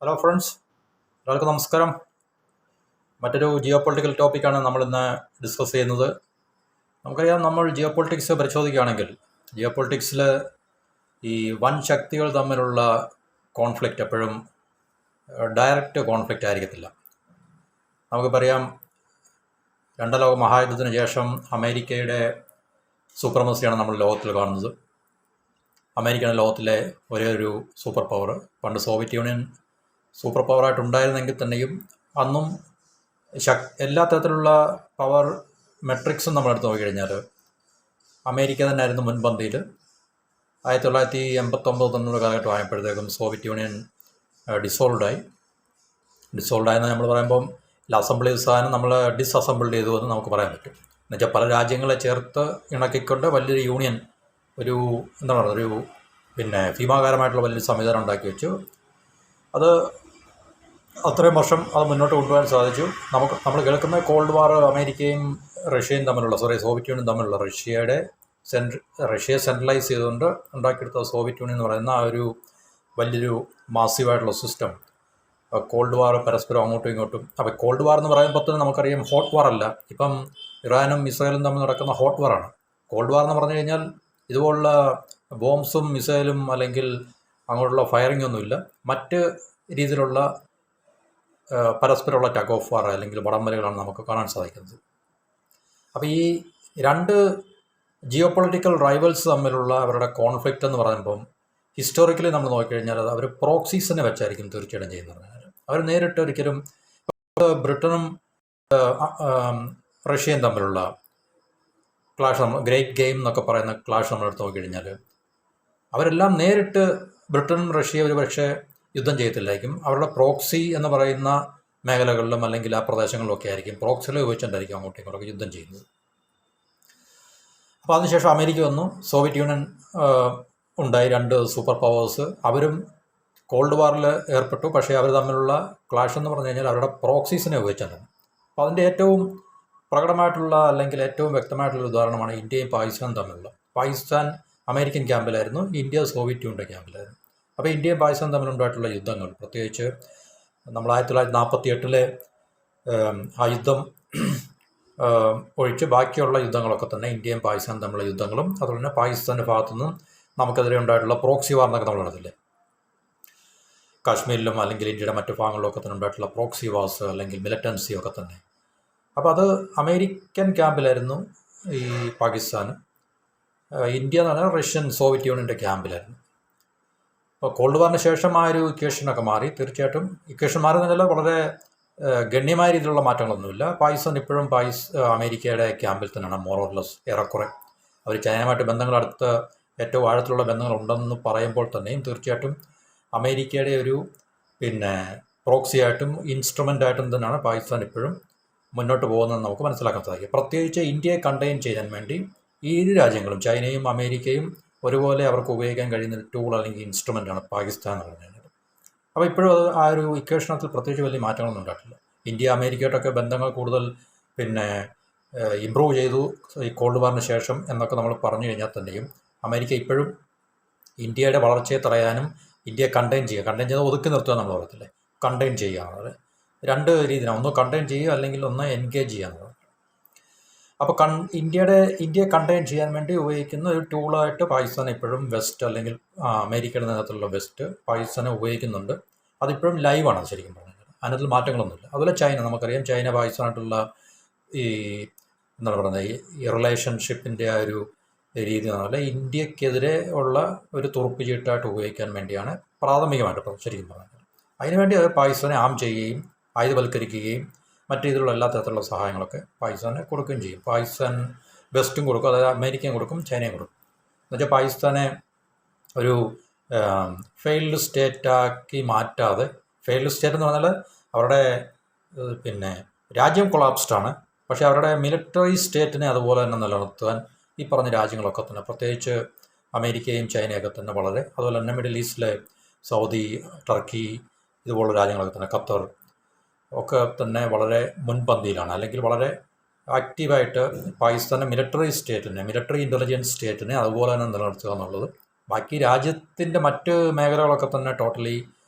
Hello friends, എല്ലാവർക്കും നമസ്കാരം. മറ്റൊരു ജിയോ പൊളിറ്റിക്കൽ ടോപ്പിക്കാണ് നമ്മളിന്ന് ഡിസ്കസ് ചെയ്യുന്നത്. നമുക്കറിയാം, നമ്മൾ ജിയോ പൊളിറ്റിക്സ് പരിശോധിക്കുകയാണെങ്കിൽ ജിയോ പൊളിറ്റിക്സിൽ ഈ വൻ ശക്തികൾ തമ്മിലുള്ള കോൺഫ്ലിക്റ്റ് എപ്പോഴും ഡയറക്റ്റ് കോൺഫ്ലിക്റ്റ് ആയിരിക്കത്തില്ല. നമുക്ക് പറയാം, രണ്ടാം ലോക മഹായുദ്ധത്തിന് ശേഷം അമേരിക്കയുടെ സൂപ്രമസിയാണ് നമ്മൾ ലോകത്തിൽ കാണുന്നത്. അമേരിക്കയാണ് ലോകത്തിലെ ഒരേ ഒരു സൂപ്പർ പവർ. പണ്ട് സോവിയറ്റ് യൂണിയൻ സൂപ്പർ പവറായിട്ടുണ്ടായിരുന്നെങ്കിൽ തന്നെയും അന്നും എല്ലാ തരത്തിലുള്ള പവർ മെട്രിക്സും നമ്മളെടുത്ത് നോക്കിക്കഴിഞ്ഞാൽ അമേരിക്ക തന്നെയായിരുന്നു മുൻപന്തിയിൽ. 1989 കാലഘട്ടം ആയപ്പോഴത്തേക്കും സോവിയറ്റ് യൂണിയൻ ഡിസോൾവായി എന്ന് നമ്മൾ പറയുമ്പം അസംബിൾ ചെയ്ത സാധനം നമ്മൾ ഡിസ്അസംബിൾ ചെയ്തു എന്ന് നമുക്ക് പറയാൻ പറ്റും. എന്നുവെച്ചാൽ പല രാജ്യങ്ങളെ ചേർത്ത് ഇണക്കിക്കൊണ്ട് വലിയൊരു യൂണിയൻ, എന്താണ് പറയുക, ഭീമാകാരമായിട്ടുള്ള വലിയൊരു സംവിധാനം ഉണ്ടാക്കി വെച്ചു. അത് അത്രയും വർഷം അത് മുന്നോട്ട് കൊണ്ടുപോകാൻ സാധിച്ചു. നമ്മൾ കേൾക്കുന്ന കോൾഡ് വാർ അമേരിക്കയും റഷ്യയും സോവിയറ്റ് യൂണിയൻ തമ്മിലുള്ള റഷ്യയെ സെൻട്രലൈസ് ചെയ്തുകൊണ്ട് ഉണ്ടാക്കിയെടുത്ത സോവിയറ്റ് യൂണിയൻ എന്ന് പറയുന്ന ആ ഒരു വലിയൊരു മാസീവായിട്ടുള്ള സിസ്റ്റം. കോൾഡ് വാർ പരസ്പരം അങ്ങോട്ടും ഇങ്ങോട്ടും. അപ്പോൾ കോൾഡ് വാർ എന്ന് പറയുമ്പോൾ തന്നെ നമുക്കറിയാം, ഹോട്ട് വാർ അല്ല. ഇപ്പം ഇറാനും ഇസ്രായേലും തമ്മിൽ നടക്കുന്ന ഹോട്ട് വാറാണ്. കോൾഡ് വാർ എന്ന് പറഞ്ഞു കഴിഞ്ഞാൽ ഇതുപോലുള്ള ബോംബ്സും മിസൈലും അല്ലെങ്കിൽ അങ്ങോട്ടുള്ള ഫയറിംഗ് ഒന്നുമില്ല. മറ്റ് രീതിയിലുള്ള പരസ്പരമുള്ള ടഗ് ഓഫ് വാർ അല്ലെങ്കിൽ വടംവലികളാണ് നമുക്ക് കാണാൻ സാധിക്കുന്നത്. അപ്പോൾ ഈ രണ്ട് ജിയോ പൊളിറ്റിക്കൽ റൈവൽസ് തമ്മിലുള്ള അവരുടെ കോൺഫ്ലിക്റ്റ് എന്ന് പറയുമ്പം ഹിസ്റ്റോറിക്കലി നമ്മൾ നോക്കിക്കഴിഞ്ഞാൽ അത് അവർ പ്രോക്സീസിനെ വെച്ചായിരിക്കും തീർച്ചയായിട്ടും ചെയ്യുന്നത്. അവർ നേരിട്ട് ഒരിക്കലും ബ്രിട്ടനും റഷ്യയും തമ്മിലുള്ള ക്ലാഷ്, ഗ്രേറ്റ് ഗെയിം എന്നൊക്കെ പറയുന്ന ക്ലാഷ് നമ്മളെടുത്ത് നോക്കിക്കഴിഞ്ഞാൽ അവരെല്ലാം നേരിട്ട് ബ്രിട്ടനും റഷ്യയും ഒരു പക്ഷേ യുദ്ധം ചെയ്യത്തില്ലായിരിക്കും. അവരുടെ പ്രോക്സി എന്ന് പറയുന്ന മേഖലകളിലും അല്ലെങ്കിൽ ആ പ്രദേശങ്ങളിലൊക്കെ ആയിരിക്കും പ്രോക്സികളെ ഉപയോഗിച്ചുകൊണ്ടായിരിക്കും അങ്ങോട്ടും ഇങ്ങോട്ടൊക്കെ യുദ്ധം ചെയ്യുന്നത്. അപ്പോൾ അതിനുശേഷം അമേരിക്ക വന്നു, സോവിയറ്റ് യൂണിയൻ ഉണ്ടായി, രണ്ട് സൂപ്പർ പവേഴ്സ്. അവരും കോൾഡ് വാറിൽ ഏർപ്പെട്ടു. പക്ഷേ അവർ തമ്മിലുള്ള ക്ലാഷ് എന്ന് പറഞ്ഞു കഴിഞ്ഞാൽ അവരുടെ പ്രോക്സീസിനെ ഉപയോഗിച്ചാണ്. അപ്പോൾ അതിൻ്റെ ഏറ്റവും പ്രകടമായിട്ടുള്ള അല്ലെങ്കിൽ ഏറ്റവും വ്യക്തമായിട്ടുള്ള ഉദാഹരണമാണ് ഇന്ത്യയും പാകിസ്ഥാനും തമ്മിലുള്ള. പാകിസ്ഥാൻ അമേരിക്കൻ ക്യാമ്പിലായിരുന്നു, ഇന്ത്യ സോവിയറ്റ് യൂണിയൻ്റെ ക്യാമ്പിലായിരുന്നു. അപ്പോൾ ഇന്ത്യയും പാകിസ്ഥാനും തമ്മിലുണ്ടായിട്ടുള്ള യുദ്ധങ്ങൾ, പ്രത്യേകിച്ച് നമ്മൾ 1948 ആ യുദ്ധം ഒഴിച്ച് ബാക്കിയുള്ള യുദ്ധങ്ങളൊക്കെ തന്നെ ഇന്ത്യയും പാകിസ്ഥാനും തമ്മിലുള്ള യുദ്ധങ്ങളും, അതുപോലെ തന്നെ പാകിസ്ഥാൻ്റെ ഭാഗത്തുനിന്ന് നമുക്കെതിരെ ഉണ്ടായിട്ടുള്ള പ്രോക്സി വാർ എന്നൊക്കെ നമ്മൾ നടത്തില്ലേ, കാശ്മീരിലും അല്ലെങ്കിൽ ഇന്ത്യയുടെ മറ്റു ഭാഗങ്ങളിലൊക്കെ തന്നെ ഉണ്ടായിട്ടുള്ള പ്രോക്സി വാർസ് അല്ലെങ്കിൽ മിലിറ്റൻസി ഒക്കെ തന്നെ. അപ്പോൾ അത് അമേരിക്കൻ ക്യാമ്പിലായിരുന്നു ഈ പാകിസ്ഥാൻ. ഇന്ത്യ എന്ന് പറഞ്ഞാൽ റഷ്യൻ സോവിയറ്റ് യൂണിയൻ്റെ ക്യാമ്പിലായിരുന്നു. അപ്പോൾ കോൾഡ് വാറിന് ശേഷം ആ ഒരു ഇക്വേഷനൊക്കെ മാറി. തീർച്ചയായിട്ടും ഇക്വേഷൻ മാറുന്നതിൽ വളരെ ഗണ്യമായ രീതിയിലുള്ള മാറ്റങ്ങളൊന്നുമില്ല. പാകിസ്ഥാൻ ഇപ്പോഴും അമേരിക്കയുടെ ക്യാമ്പിൽ തന്നെയാണ്, മോറോർലെസ്, ഏറെക്കുറെ. അവർ ചൈനയുമായിട്ട് ബന്ധങ്ങൾ, അടുത്ത ഏറ്റവും ആഴത്തിലുള്ള ബന്ധങ്ങൾ ഉണ്ടെന്ന് പറയുമ്പോൾ തന്നെയും തീർച്ചയായിട്ടും അമേരിക്കയുടെ ഒരു പ്രോക്സിയായിട്ടും ഇൻസ്ട്രുമെൻ്റായിട്ടും തന്നെയാണ് പാകിസ്ഥാൻ ഇപ്പോഴും മുന്നോട്ട് പോകുന്നതെന്ന് നമുക്ക് മനസ്സിലാക്കാൻ സാധിക്കും. പ്രത്യേകിച്ച് ഇന്ത്യയെ കണ്ടെയ്ൻ ചെയ്യാൻ വേണ്ടി ഈ ഇരു രാജ്യങ്ങളും, ചൈനയും അമേരിക്കയും, ഒരുപോലെ അവർക്ക് ഉപയോഗിക്കാൻ കഴിയുന്ന ടൂൾ അല്ലെങ്കിൽ ഇൻസ്ട്രുമെൻ്റാണ് പാകിസ്ഥാൻ എന്ന് പറഞ്ഞു കഴിഞ്ഞാൽ. അപ്പോൾ ഇപ്പോഴും അത് ആ ഒരു ഇക്വേഷനത്തിൽ പ്രത്യേകിച്ച് വലിയ മാറ്റങ്ങളൊന്നും ഉണ്ടായിട്ടില്ല. ഇന്ത്യ അമേരിക്കയായിട്ടൊക്കെ ബന്ധങ്ങൾ കൂടുതൽ ഇമ്പ്രൂവ് ചെയ്തു ഈ കോൾഡ് വാറിന് ശേഷം എന്നൊക്കെ നമ്മൾ പറഞ്ഞു കഴിഞ്ഞാൽ തന്നെയും അമേരിക്ക ഇപ്പോഴും ഇന്ത്യയുടെ വളർച്ചയെ തടയാനും ഇന്ത്യയെ കണ്ടെയ്ൻ ചെയ്ത് ഒതുക്കി നിർത്തുക നമ്മൾ പറയത്തില്ലേ, കണ്ടെയ്ൻ ചെയ്യുക. രണ്ട് രീതിയിലാണ്, ഒന്ന് കണ്ടെയ്ൻ ചെയ്യുക അല്ലെങ്കിൽ ഒന്ന് എൻഗേജ് ചെയ്യുക എന്നുള്ളത്. അപ്പോൾ ഇന്ത്യയെ കണ്ടെയ്ൻ ചെയ്യാൻ വേണ്ടി ഉപയോഗിക്കുന്ന ഒരു ടൂളായിട്ട് പാകിസ്ഥാൻ ഇപ്പോഴും വെസ്റ്റ് അല്ലെങ്കിൽ അമേരിക്കയുടെ നേതൃത്വത്തിലുള്ള വെസ്റ്റ് പാകിസ്ഥാനെ ഉപയോഗിക്കുന്നുണ്ട്. അതിപ്പോഴും ലൈവാണ് ശരിക്കും പറഞ്ഞാൽ, അതിനകത്ത് മാറ്റങ്ങളൊന്നുമില്ല. അതുപോലെ ചൈന, നമുക്കറിയാം, ചൈന പാകിസ്ഥാനായിട്ടുള്ള എന്താണ് പറയുന്നത്, ഈ റിലേഷൻഷിപ്പിൻ്റെ ആ ഒരു രീതി എന്ന് പറഞ്ഞാൽ ഇന്ത്യക്കെതിരെ ഉള്ള ഒരു തുറുപ്പ് ചീട്ടായിട്ട് ഉപയോഗിക്കാൻ വേണ്ടിയാണ് പ്രാഥമികമായിട്ട് ശരിക്കും പറഞ്ഞാൽ. അതിനുവേണ്ടി അത് പാകിസ്ഥാനെ ആം ചെയ്യുകയും ആയുധവൽക്കരിക്കുകയും മറ്റു രീതിയിലുള്ള എല്ലാ തരത്തിലുള്ള സഹായങ്ങളൊക്കെ പാകിസ്ഥാനെ കൊടുക്കുകയും ചെയ്യും. പാകിസ്ഥാൻ വെസ്റ്റും കൊടുക്കും, അതായത് അമേരിക്കയും കൊടുക്കും, ചൈനയും കൊടുക്കും. എന്നുവെച്ചാൽ പാകിസ്ഥാനെ ഒരു ഫെയിൽഡ് സ്റ്റേറ്റാക്കി മാറ്റാതെ, ഫെയിൽഡ് സ്റ്റേറ്റ് എന്ന് പറഞ്ഞാൽ അവരുടെ രാജ്യം കൊളാപ്സ്ഡാണ്, പക്ഷേ അവരുടെ മിലിറ്ററി സ്റ്റേറ്റിനെ അതുപോലെ തന്നെ നിലനിർത്താൻ ഈ പറഞ്ഞ രാജ്യങ്ങളൊക്കെ തന്നെ, പ്രത്യേകിച്ച് അമേരിക്കയും ചൈനയൊക്കെ തന്നെ വളരെ, അതുപോലെ തന്നെ മിഡിൽ ഈസ്റ്റിലെ സൗദി, ടർക്കി ഇതുപോലുള്ള രാജ്യങ്ങളൊക്കെ തന്നെ, ഖത്തർ ഒക്കെ തന്നെ വളരെ മുൻപന്തിയിലാണ്, അല്ലെങ്കിൽ വളരെ ആക്റ്റീവായിട്ട് പാകിസ്ഥാൻ്റെ മിലിറ്ററി ഇൻ്റലിജൻസ് സ്റ്റേറ്റിനെ അതുപോലെ തന്നെ നിലനിർത്തുക എന്നുള്ളത്. ബാക്കി രാജ്യത്തിൻ്റെ മറ്റ് മേഖലകളൊക്കെ തന്നെ ടോട്ടലി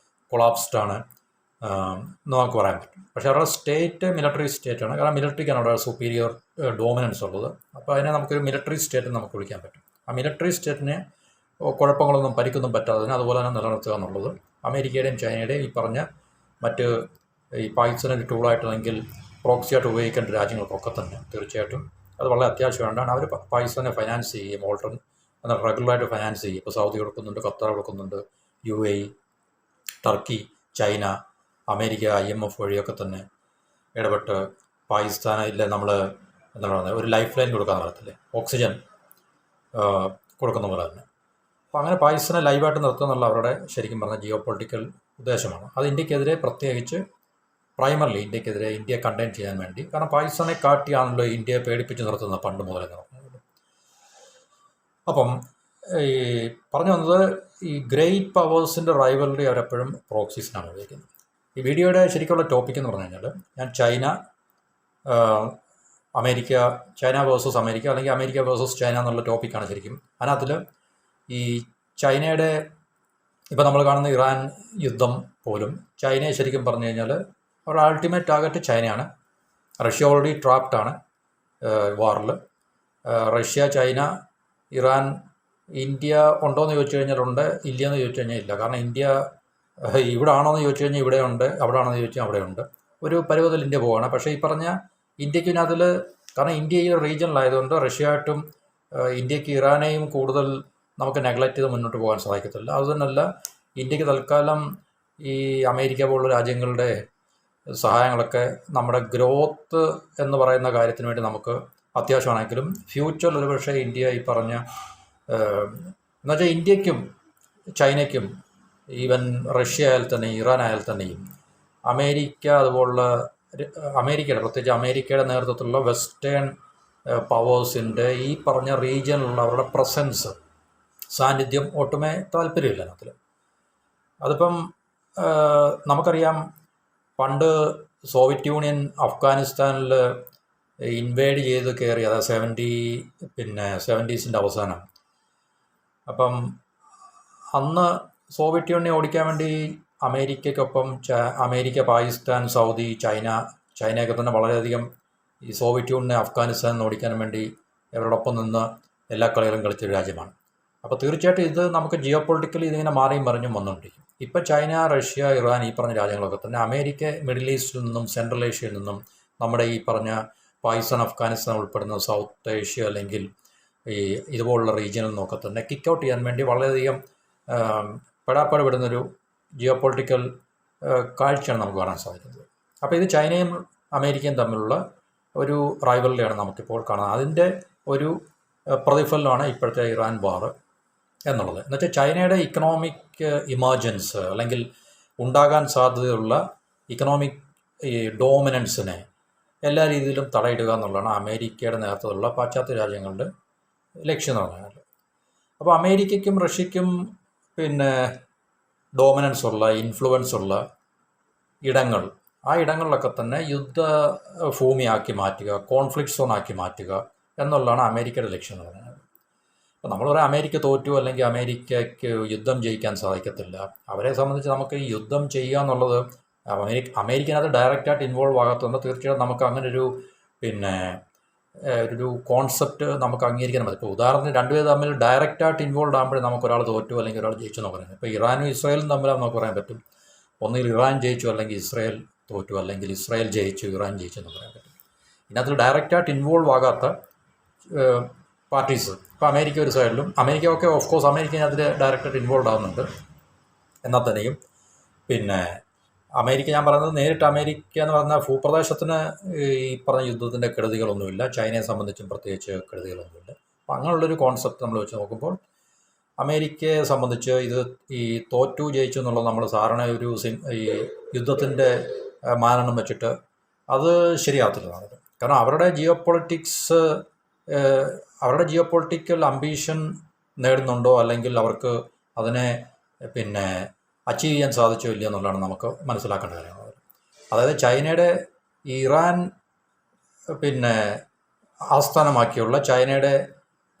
കൊളാപ്സ്ഡാണ്. എന്ന് നമുക്ക് പറയാൻ പറ്റും. പക്ഷേ അവരുടെ സ്റ്റേറ്റ് മിലിറ്ററി സ്റ്റേറ്റാണ്. കാരണം മിലിറ്ററിക്കാണ് അവിടെ സുപ്പീരിയർ ഡോമിനൻസ് ഉള്ളത്. അപ്പോൾ അതിനെ നമുക്കൊരു മിലിറ്ററി സ്റ്റേറ്റ് നമുക്ക് വിളിക്കാൻ പറ്റും. ആ മിലിറ്ററി സ്റ്റേറ്റിനെ കുഴപ്പങ്ങളൊന്നും പരിക്കൊന്നും പറ്റാതെ അതുപോലെ തന്നെ നിലനിർത്തുക എന്നുള്ളത് അമേരിക്കയുടെയും ചൈനയുടെയും ഈ പറഞ്ഞ മറ്റ് ഈ പാകിസ്ഥാനിൽ ടൂളായിട്ട് അല്ലെങ്കിൽ പ്രോക്സിയായിട്ട് ഉപയോഗിക്കേണ്ട രാജ്യങ്ങൾക്കൊക്കെ തന്നെ തീർച്ചയായിട്ടും അത് വളരെ അത്യാവശ്യമാണ്. അവർ പാകിസ്ഥാനെ ഫൈനാൻസ് ചെയ്യും, ഓൾട്ടർ എന്നാൽ റെഗുലറായിട്ട് ഫൈനാൻസ് ചെയ്യും. ഇപ്പോൾ സൗദി കൊടുക്കുന്നുണ്ട്, ഖത്തർ കൊടുക്കുന്നുണ്ട്, UAE, Turkey, China, America, IMF വഴിയൊക്കെ തന്നെ ഇടപെട്ട് പാകിസ്ഥാനിലെ നമ്മൾ എന്താണ് പറയുന്നത് ഒരു ലൈഫ് ലൈൻ കൊടുക്കാമെന്ന് പറയത്തില്ലേ, ഓക്സിജൻ കൊടുക്കുന്ന പോലെ തന്നെ. അപ്പോൾ അങ്ങനെ പാകിസ്ഥാനെ ലൈവായിട്ട് നിർത്തുക എന്നുള്ള അവരുടെ ശരിക്കും പറഞ്ഞ ജിയോ പൊളിറ്റിക്കൽ ഉദ്ദേശമാണ്. അത് ഇന്ത്യക്കെതിരെ പ്രത്യേകിച്ച് പ്രൈമറിലി ഇന്ത്യയെ കണ്ടെയ്ൻ ചെയ്യാൻ വേണ്ടി. കാരണം പാകിസ്ഥാനെ കാട്ടിയാണല്ലോ ഇന്ത്യയെ പേടിപ്പിച്ച് നിർത്തുന്നത് പണ്ട് മുതലെന്ന് പറഞ്ഞത്. അപ്പം ഈ പറഞ്ഞു വന്നത് ഈ ഗ്രേറ്റ് പവേഴ്സിൻ്റെ റൈവലറി അവരെപ്പോഴും പ്രോക്സീസിനാണ് ഉപയോഗിക്കുന്നത്. ഈ വീഡിയോയുടെ ശരിക്കുള്ള ടോപ്പിക് എന്ന് പറഞ്ഞു കഴിഞ്ഞാൽ ഞാൻ ചൈന വേഴ്സസ് അമേരിക്ക അല്ലെങ്കിൽ അമേരിക്ക വേഴ്സസ് ചൈന എന്നുള്ള ടോപ്പിക്കാണ് ശരിക്കും. അതിനകത്തിൽ ഈ ചൈനയുടെ ഇപ്പോൾ നമ്മൾ കാണുന്ന ഇറാൻ യുദ്ധം പോലും ചൈനയെ ശരിക്കും പറഞ്ഞു കഴിഞ്ഞാൽ അവരുടെ അൾട്ടിമേറ്റ് ടാർഗറ്റ് ചൈനയാണ്. റഷ്യ ഓൾറെഡി ട്രാപ്ഡാണ് വാറിൽ. റഷ്യ, ചൈന, ഇറാൻ, ഇന്ത്യ ഉണ്ടോയെന്ന് ചോദിച്ചു കഴിഞ്ഞാൽ ഉണ്ട്, ഇല്ലയെന്ന് ചോദിച്ചു കഴിഞ്ഞാൽ ഇല്ല. കാരണം ഇന്ത്യ ഇവിടെ ആണോ എന്ന് ചോദിച്ചു കഴിഞ്ഞാൽ ഇവിടെ ഉണ്ട്, അവിടെ ആണോ എന്ന് ചോദിച്ചാൽ അവിടെ ഉണ്ട്. ഒരു പരുവത്തിൽ ഇന്ത്യ പോവുകയാണ്. പക്ഷേ ഈ പറഞ്ഞ ഇന്ത്യക്ക് അതിൽ കാരണം ഇന്ത്യ ഈ റീജിയനിലായതുകൊണ്ട് റഷ്യയായിട്ടും ഇന്ത്യക്ക് ഇറാനെയും കൂടുതൽ നമുക്ക് നെഗ്ലക്റ്റ് ചെയ്ത് മുന്നോട്ട് പോകാൻ സാധിക്കത്തില്ല. അതുതന്നെയല്ല ഇന്ത്യക്ക് തൽക്കാലം ഈ അമേരിക്ക പോലുള്ള രാജ്യങ്ങളുടെ സഹായങ്ങളൊക്കെ നമ്മുടെ ഗ്രോത്ത് എന്ന് പറയുന്ന കാര്യത്തിന് വേണ്ടി നമുക്ക് അത്യാവശ്യമാണെങ്കിലും ഫ്യൂച്ചറിൽ ഒരുപക്ഷെ ഇന്ത്യ ഈ പറഞ്ഞ എന്നുവെച്ചാൽ ഇന്ത്യക്കും ചൈനയ്ക്കും ഈവൻ റഷ്യ ആയാൽ തന്നെ ഇറാൻ ആയാൽ തന്നെയും അമേരിക്ക അതുപോലുള്ള അമേരിക്കയുടെ പ്രത്യേകിച്ച് അമേരിക്കയുടെ നേതൃത്വത്തിലുള്ള വെസ്റ്റേൺ പവേഴ്സിൻ്റെ ഈ പറഞ്ഞ റീജിയനിലുള്ള അവരുടെ പ്രസൻസ് സാന്നിധ്യം ഒട്ടുമേ താല്പര്യമില്ല അതിൽ. അതിപ്പം നമുക്കറിയാം പണ്ട് സോവിയറ്റ് യൂണിയൻ അഫ്ഗാനിസ്ഥാനിൽ ഇൻവേഡ് ചെയ്ത് കയറി, അതായത് 70s അവസാനം. അപ്പം അന്ന് സോവിയറ്റ് യൂണിയനെ ഓടിക്കാൻ വേണ്ടി അമേരിക്കയ്ക്കൊപ്പം അമേരിക്ക, പാകിസ്ഥാൻ, സൗദി, ചൈനയൊക്കെ തന്നെ വളരെയധികം ഈ സോവിയറ്റ് യൂണിയനെ അഫ്ഗാനിസ്ഥാനിൽ ഓടിക്കാൻ വേണ്ടി അവരോടൊപ്പം നിന്ന് എല്ലാ കളികളും കളിച്ചൊരു രാജ്യമാണ്. അപ്പോൾ തീർച്ചയായിട്ടും ഇത് നമുക്ക് ജിയോ പൊളിറ്റിക്കലി ഇതിങ്ങനെ മാറിയും മറിഞ്ഞും വന്നുകൊണ്ടിരിക്കും. ഇപ്പോൾ ചൈന, റഷ്യ, ഇറാൻ ഈ പറഞ്ഞ രാജ്യങ്ങളൊക്കെ തന്നെ അമേരിക്ക മിഡിൽ ഈസ്റ്റിൽ നിന്നും സെൻട്രൽ ഏഷ്യയിൽ നിന്നും നമ്മുടെ ഈ പറഞ്ഞ പാകിസ്ഥാൻ, അഫ്ഗാനിസ്ഥാൻ ഉൾപ്പെടുന്ന സൗത്ത് ഏഷ്യ അല്ലെങ്കിൽ ഈ ഇതുപോലുള്ള റീജിയനിൽ നിന്നൊക്കെ തന്നെ കിക്ക് ഔട്ട് ചെയ്യാൻ വേണ്ടി വളരെയധികം പെടാപ്പാട് വിടുന്നൊരു ജിയോ പൊളിറ്റിക്കൽ കാഴ്ചയാണ് നമുക്ക് കാണാൻ സാധിക്കുന്നത്. അപ്പോൾ ഇത് ചൈനയും അമേരിക്കയും തമ്മിലുള്ള ഒരു റൈവലറിയാണ് നമുക്കിപ്പോൾ കാണുന്നത്. അതിൻ്റെ ഒരു പ്രതിഫലനമാണ് ഇപ്പോഴത്തെ ഇറാൻ വാർ എന്നുള്ളത്. എന്നുവെച്ചാൽ ചൈനയുടെ ഇക്കണോമിക് ഇമർജൻസ് അല്ലെങ്കിൽ ഉണ്ടാകാൻ സാധ്യതയുള്ള ഇക്കണോമിക് ഈ ഡോമിനൻസിനെ എല്ലാ രീതിയിലും തടയിടുക എന്നുള്ളതാണ് അമേരിക്കയുടെ നേതൃത്വത്തിലുള്ള പാശ്ചാത്യ രാജ്യങ്ങളുടെ ലക്ഷ്യം എന്ന് പറഞ്ഞാൽ. അപ്പോൾ അമേരിക്കയ്ക്കും റഷ്യയ്ക്കും പിന്നെ ഡോമിനൻസ് ഉള്ള ഇൻഫ്ലുവൻസ് ഉള്ള ഇടങ്ങൾ, ആ ഇടങ്ങളിലൊക്കെ തന്നെ യുദ്ധ ഭൂമിയാക്കി മാറ്റുക, കോൺഫ്ലിക്റ്റ് സോണാക്കി മാറ്റുക എന്നുള്ളതാണ് അമേരിക്കയുടെ ലക്ഷ്യം എന്ന് പറയുന്നത്. അപ്പോൾ നമ്മൾ പറയാം അമേരിക്ക തോറ്റു അല്ലെങ്കിൽ അമേരിക്കയ്ക്ക് യുദ്ധം ജയിക്കാൻ സാധിക്കത്തില്ല. അവരെ സംബന്ധിച്ച് നമുക്ക് ഈ യുദ്ധം ചെയ്യുക എന്നുള്ളത് അമേരിക്കനകത്ത് ഡയറക്റ്റായിട്ട് ഇൻവോൾവ് ആകാത്തതുകൊണ്ട് തീർച്ചയായിട്ടും നമുക്ക് അങ്ങനൊരു പിന്നെ ഒരു കോൺസെപ്റ്റ് നമുക്ക് അംഗീകരിക്കാൻ പറ്റും. ഇപ്പോൾ ഉദാഹരണത്തിന് രണ്ടുപേർ തമ്മിൽ ഡയറക്റ്റായിട്ട് ഇൻവോൾവ് ആകുമ്പോഴേ നമുക്ക് ഒരാൾ തോറ്റു അല്ലെങ്കിൽ ഒരാൾ ജയിച്ചു എന്ന് പറയുന്നത്. ഇപ്പോൾ ഇറാനും ഇസ്രായേലും തമ്മിൽ നമുക്ക് പറയാൻ പറ്റും. ഒന്നുകിൽ ഇറാൻ ജയിച്ചു അല്ലെങ്കിൽ ഇസ്രായേൽ തോറ്റു, അല്ലെങ്കിൽ ഇസ്രായേൽ ജയിച്ചു ഇറാൻ ജയിച്ചു എന്ന് പറയാൻ പറ്റും. ഇതിനകത്ത് ഡയറക്റ്റായിട്ട് ഇൻവോൾവ് ആകാത്ത പാർട്ടീസ് ഇപ്പോൾ അമേരിക്ക ഒരു സൈഡിലും, അമേരിക്ക ഒക്കെ ഓഫ് കോഴ്സ് അമേരിക്ക അതിൽ ഡയറക്റ്റായിട്ട് ഇൻവോൾവ് ആകുന്നുണ്ട്. എന്നാൽ തന്നെയും പിന്നെ അമേരിക്ക, ഞാൻ പറയുന്നത് നേരിട്ട് അമേരിക്ക എന്ന് പറഞ്ഞാൽ ഭൂപ്രദേശത്തിന് ഈ പറഞ്ഞ യുദ്ധത്തിൻ്റെ കെടുതികളൊന്നുമില്ല. ചൈനയെ സംബന്ധിച്ചും പ്രത്യേകിച്ച് കെടുതികളൊന്നുമില്ല. അപ്പോൾ അങ്ങനെയുള്ളൊരു കോൺസെപ്റ്റ് നമ്മൾ വെച്ച് നോക്കുമ്പോൾ അമേരിക്കയെ സംബന്ധിച്ച് ഇത് ഈ തോറ്റു ജയിച്ചു എന്നുള്ളത് നമ്മൾ സാധാരണ ഒരു ഈ യുദ്ധത്തിൻ്റെ മാനദണ്ഡം വെച്ചിട്ട് അത് ശരിയാകത്തില്ലതാണ്. കാരണം അവരുടെ ജിയോ പൊളിറ്റിക്കൽ അംബീഷൻ നേടുന്നുണ്ടോ അല്ലെങ്കിൽ അവർക്ക് അതിനെ പിന്നെ അച്ചീവ് ചെയ്യാൻ സാധിച്ചോ ഇല്ല എന്നുള്ളതാണ് നമുക്ക് മനസ്സിലാക്കേണ്ട കാര്യങ്ങൾ. അതായത് ചൈനയുടെ ഇറാൻ പിന്നെ ആസ്ഥാനമാക്കിയുള്ള ചൈനയുടെ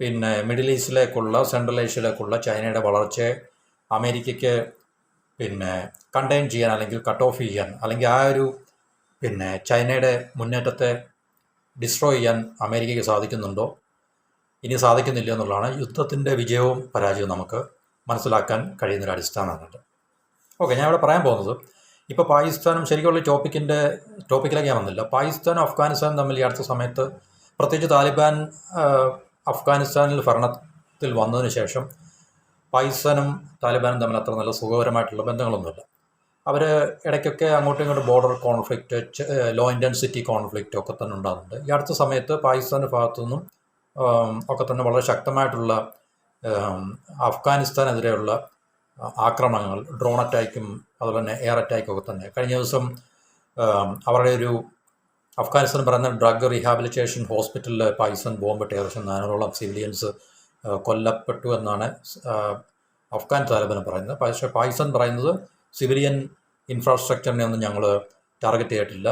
പിന്നെ മിഡിൽ ഈസ്റ്റിലേക്കുള്ള സെൻട്രൽ ഏഷ്യയിലേക്കുള്ള ചൈനയുടെ വളർച്ചയെ അമേരിക്കയ്ക്ക് പിന്നെ കണ്ടെയ്ൻ ചെയ്യാൻ അല്ലെങ്കിൽ കട്ട് ഓഫ് ചെയ്യാൻ അല്ലെങ്കിൽ ആ ഒരു ചൈനയുടെ മുന്നേറ്റത്തെ ഡിസ്ട്രോയ് ചെയ്യാൻ അമേരിക്കയ്ക്ക് സാധിക്കുന്നുണ്ടോ, ഇനി സാധിക്കുന്നില്ല എന്നുള്ളതാണ് യുദ്ധത്തിൻ്റെ വിജയവും പരാജയവും നമുക്ക് മനസ്സിലാക്കാൻ കഴിയുന്നൊരു അടിസ്ഥാനമാണത്. ഓക്കെ, ഞാൻ ഇവിടെ പറയാൻ പോകുന്നത് ഇപ്പോൾ പാകിസ്ഥാനും ശരിക്കുള്ള ടോപ്പിക്കിലേക്ക് ഞാൻ വന്നില്ല. പാകിസ്ഥാനും അഫ്ഗാനിസ്ഥാനും തമ്മിൽ ഈ അടുത്ത സമയത്ത് പ്രത്യേകിച്ച് താലിബാൻ അഫ്ഗാനിസ്ഥാനിൽ ഭരണത്തിൽ വന്നതിന് ശേഷം പാകിസ്ഥാനും താലിബാനും തമ്മിൽ അത്ര നല്ല സുഖകരമായിട്ടുള്ള ബന്ധങ്ങളൊന്നുമില്ല. അവർ ഇടയ്ക്കൊക്കെ അങ്ങോട്ടും ഇങ്ങോട്ടും border conflict, low intensity conflict ഒക്കെ തന്നെ ഉണ്ടാകുന്നുണ്ട്. ഈ അടുത്ത സമയത്ത് പാകിസ്ഥാൻ്റെ ഭാഗത്തു നിന്നും ഒക്കെ തന്നെ വളരെ ശക്തമായിട്ടുള്ള അഫ്ഗാനിസ്ഥാനെതിരെയുള്ള ആക്രമണങ്ങൾ, ഡ്രോൺ അറ്റാക്കും അതുപോലെ തന്നെ എയർ അറ്റാക്കും ഒക്കെ തന്നെ. കഴിഞ്ഞ ദിവസം അവരുടെ ഒരു അഫ്ഗാനിസ്ഥാൻ പറയുന്ന ഡ്രഗ് റീഹാബിലിറ്റേഷൻ ഹോസ്പിറ്റലിൽ പാകിസ്ഥാൻ ബോംബിട്ട് ഏകദേശം 400ഓളം സിവിലിയൻസ് കൊല്ലപ്പെട്ടു എന്നാണ് അഫ്ഗാൻ താലിബാൻ പറയുന്നത്. പക്ഷേ പാകിസ്ഥാൻ പറയുന്നത് സിവിലിയൻ ഇൻഫ്രാസ്ട്രക്ചറിനെ ഒന്നും ഞങ്ങൾ ടാർഗറ്റ് ചെയ്തിട്ടില്ല,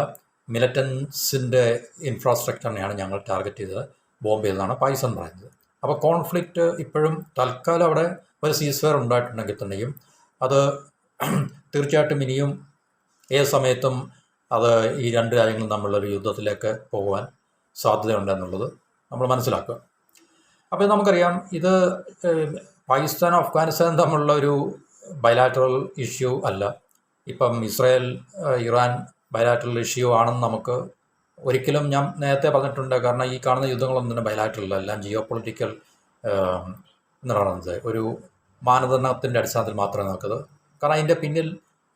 മിലിറ്റൻസിൻ്റെ ഇൻഫ്രാസ്ട്രക്ചറിനെയാണ് ഞങ്ങൾ ടാർഗറ്റ് ചെയ്തത്, ബോംബ് ചെയ്തതാണ് പാകിസ്ഥാൻ പറയുന്നത്. അപ്പോൾ കോൺഫ്ലിക്റ്റ് ഇപ്പോഴും തൽക്കാലം അവിടെ ഒരു സീസ്ഫയർ ഉണ്ടായിട്ടുണ്ടെങ്കിൽ തന്നെയും അത് തീർച്ചയായിട്ടും ഇനിയും ഏത് സമയത്തും അത് ഈ രണ്ട് രാജ്യങ്ങളും തമ്മിലൊരു യുദ്ധത്തിലേക്ക് പോകുവാൻ സാധ്യതയുണ്ടെന്നുള്ളത് നമ്മൾ മനസ്സിലാക്കുക. അപ്പോൾ നമുക്കറിയാം ഇത് പാകിസ്ഥാനും അഫ്ഗാനിസ്ഥാനും തമ്മിലുള്ള ഒരു ബൈലാറ്ററൽ ഇഷ്യൂ അല്ല. ഇപ്പം ഇസ്രായേൽ ഇറാൻ ബൈലാറ്ററൽ ഇഷ്യൂ ആണെന്ന് നമുക്ക് ഒരിക്കലും ഞാൻ നേരത്തെ പറഞ്ഞിട്ടുണ്ട്. കാരണം ഈ കാണുന്ന യുദ്ധങ്ങളൊന്നും തന്നെ ബൈലാറ്ററൽ അല്ല, എല്ലാം ജിയോ പൊളിറ്റിക്കൽ എന്ന് പറയുന്നത് ഒരു മാനദണ്ഡത്തിൻ്റെ അടിസ്ഥാനത്തിൽ മാത്രമേ നോക്കുന്നത്. കാരണം അതിൻ്റെ പിന്നിൽ